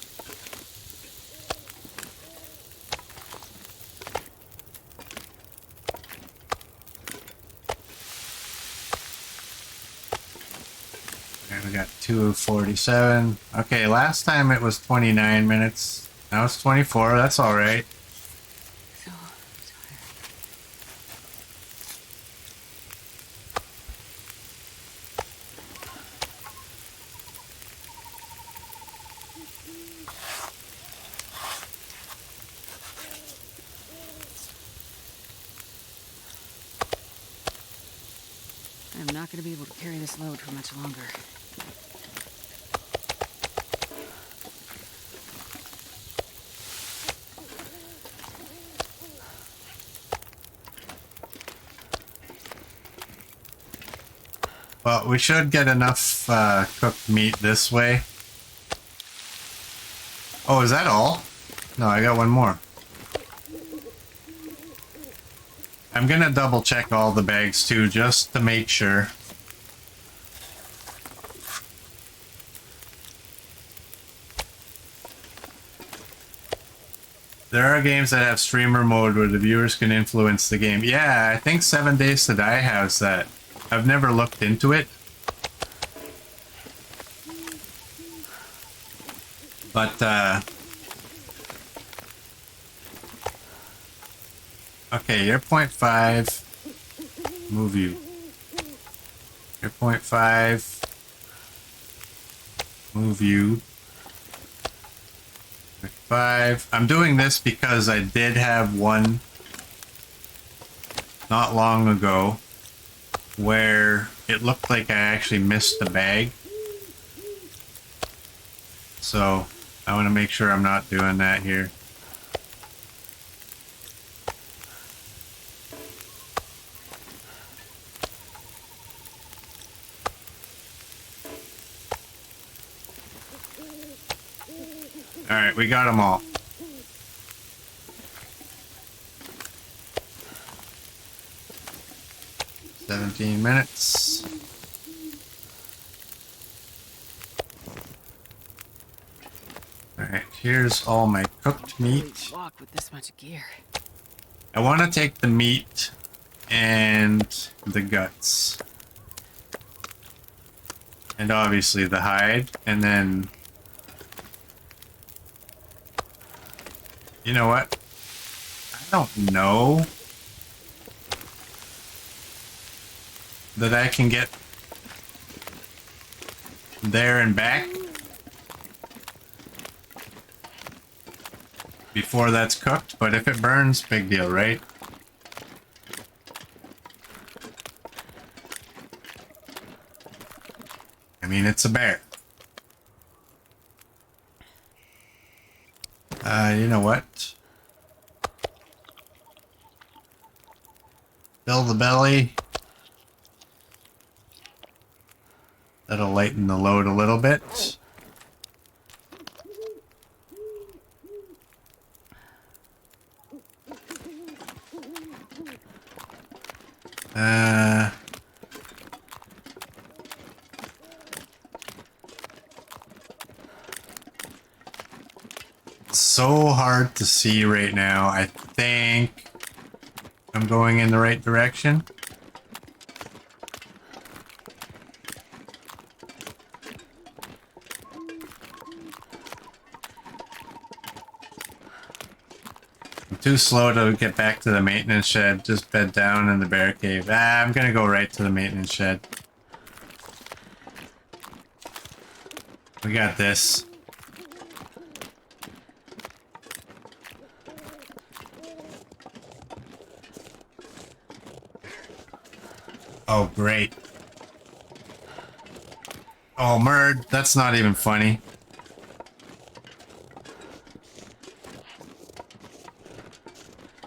We got 2:47. Okay, last time it was 29 minutes. Now it's 24. That's all right. So tired. I'm not going to be able to carry this load for much longer. Well, we should get enough cooked meat this way. Oh, is that all? No, I got one more. I'm gonna double check all the bags too, just to make sure. There are games that have streamer mode where the viewers can influence the game. Yeah, I think 7 Days to Die has that. I've never looked into it. But, okay, you're 0.5. Move you. You're 0.5. Move you. 0.5. I'm doing this because I did have one not long ago where it looked like I actually missed the bag. So I want to make sure I'm not doing that here. Alright, we got them all. $17. Alright, here's all my cooked meat. Walk with this much gear. I want to take the meat and the guts. And obviously the hide, and then... You know what? I don't know that I can get there and back before that's cooked, but if it burns, big deal, right? I mean, it's a bear. You know what? Fill the belly. That'll lighten the load a little bit. So hard to see right now. I think I'm going in the right direction. I'm too slow to get back to the maintenance shed. Just bed down in the bear cave. I'm gonna go right to the maintenance shed. We got this. Oh, great. Oh, Murd, that's not even funny.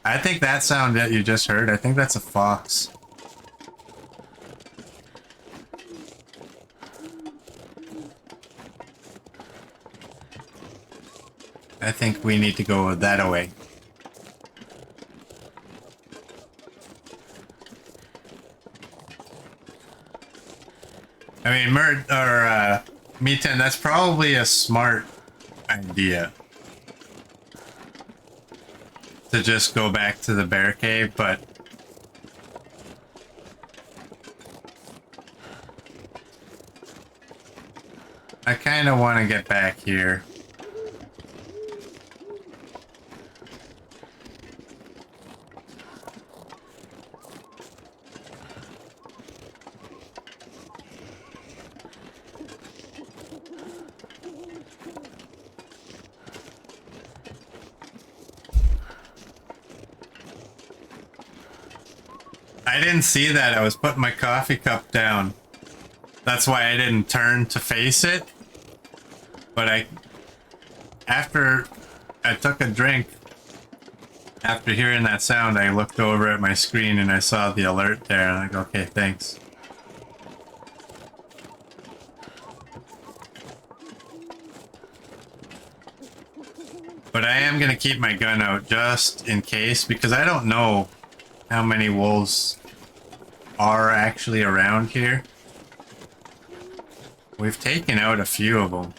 I think that sound that you just heard, I think that's a fox. I think we need to go that away. I mean, Me10, that's probably a smart idea. To just go back to the bear cave, but... I kind of want to get back here. I didn't see that. I was putting my coffee cup down. That's why I didn't turn to face it. But after I took a drink, after hearing that sound, I looked over at my screen and I saw the alert there. And I'm like, okay, thanks. But I am going to keep my gun out just in case, because I don't know how many wolves are actually around here. We've taken out a few of them.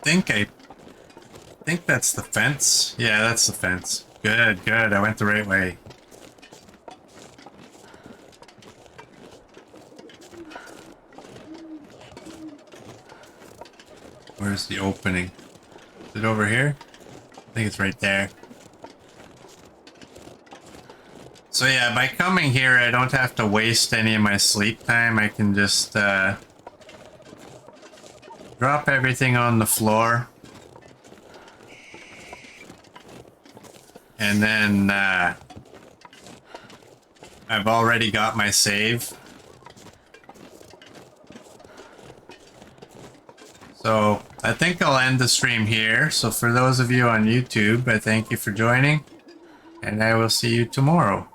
think that's the fence. Yeah, that's the fence. Good, good. I went the right way. Where's the opening? Is it over here? I think it's right there. So yeah, by coming here, I don't have to waste any of my sleep time. I can just drop everything on the floor. And then I've already got my save. So I think I'll end the stream here. So for those of you on YouTube, I thank you for joining. And I will see you tomorrow.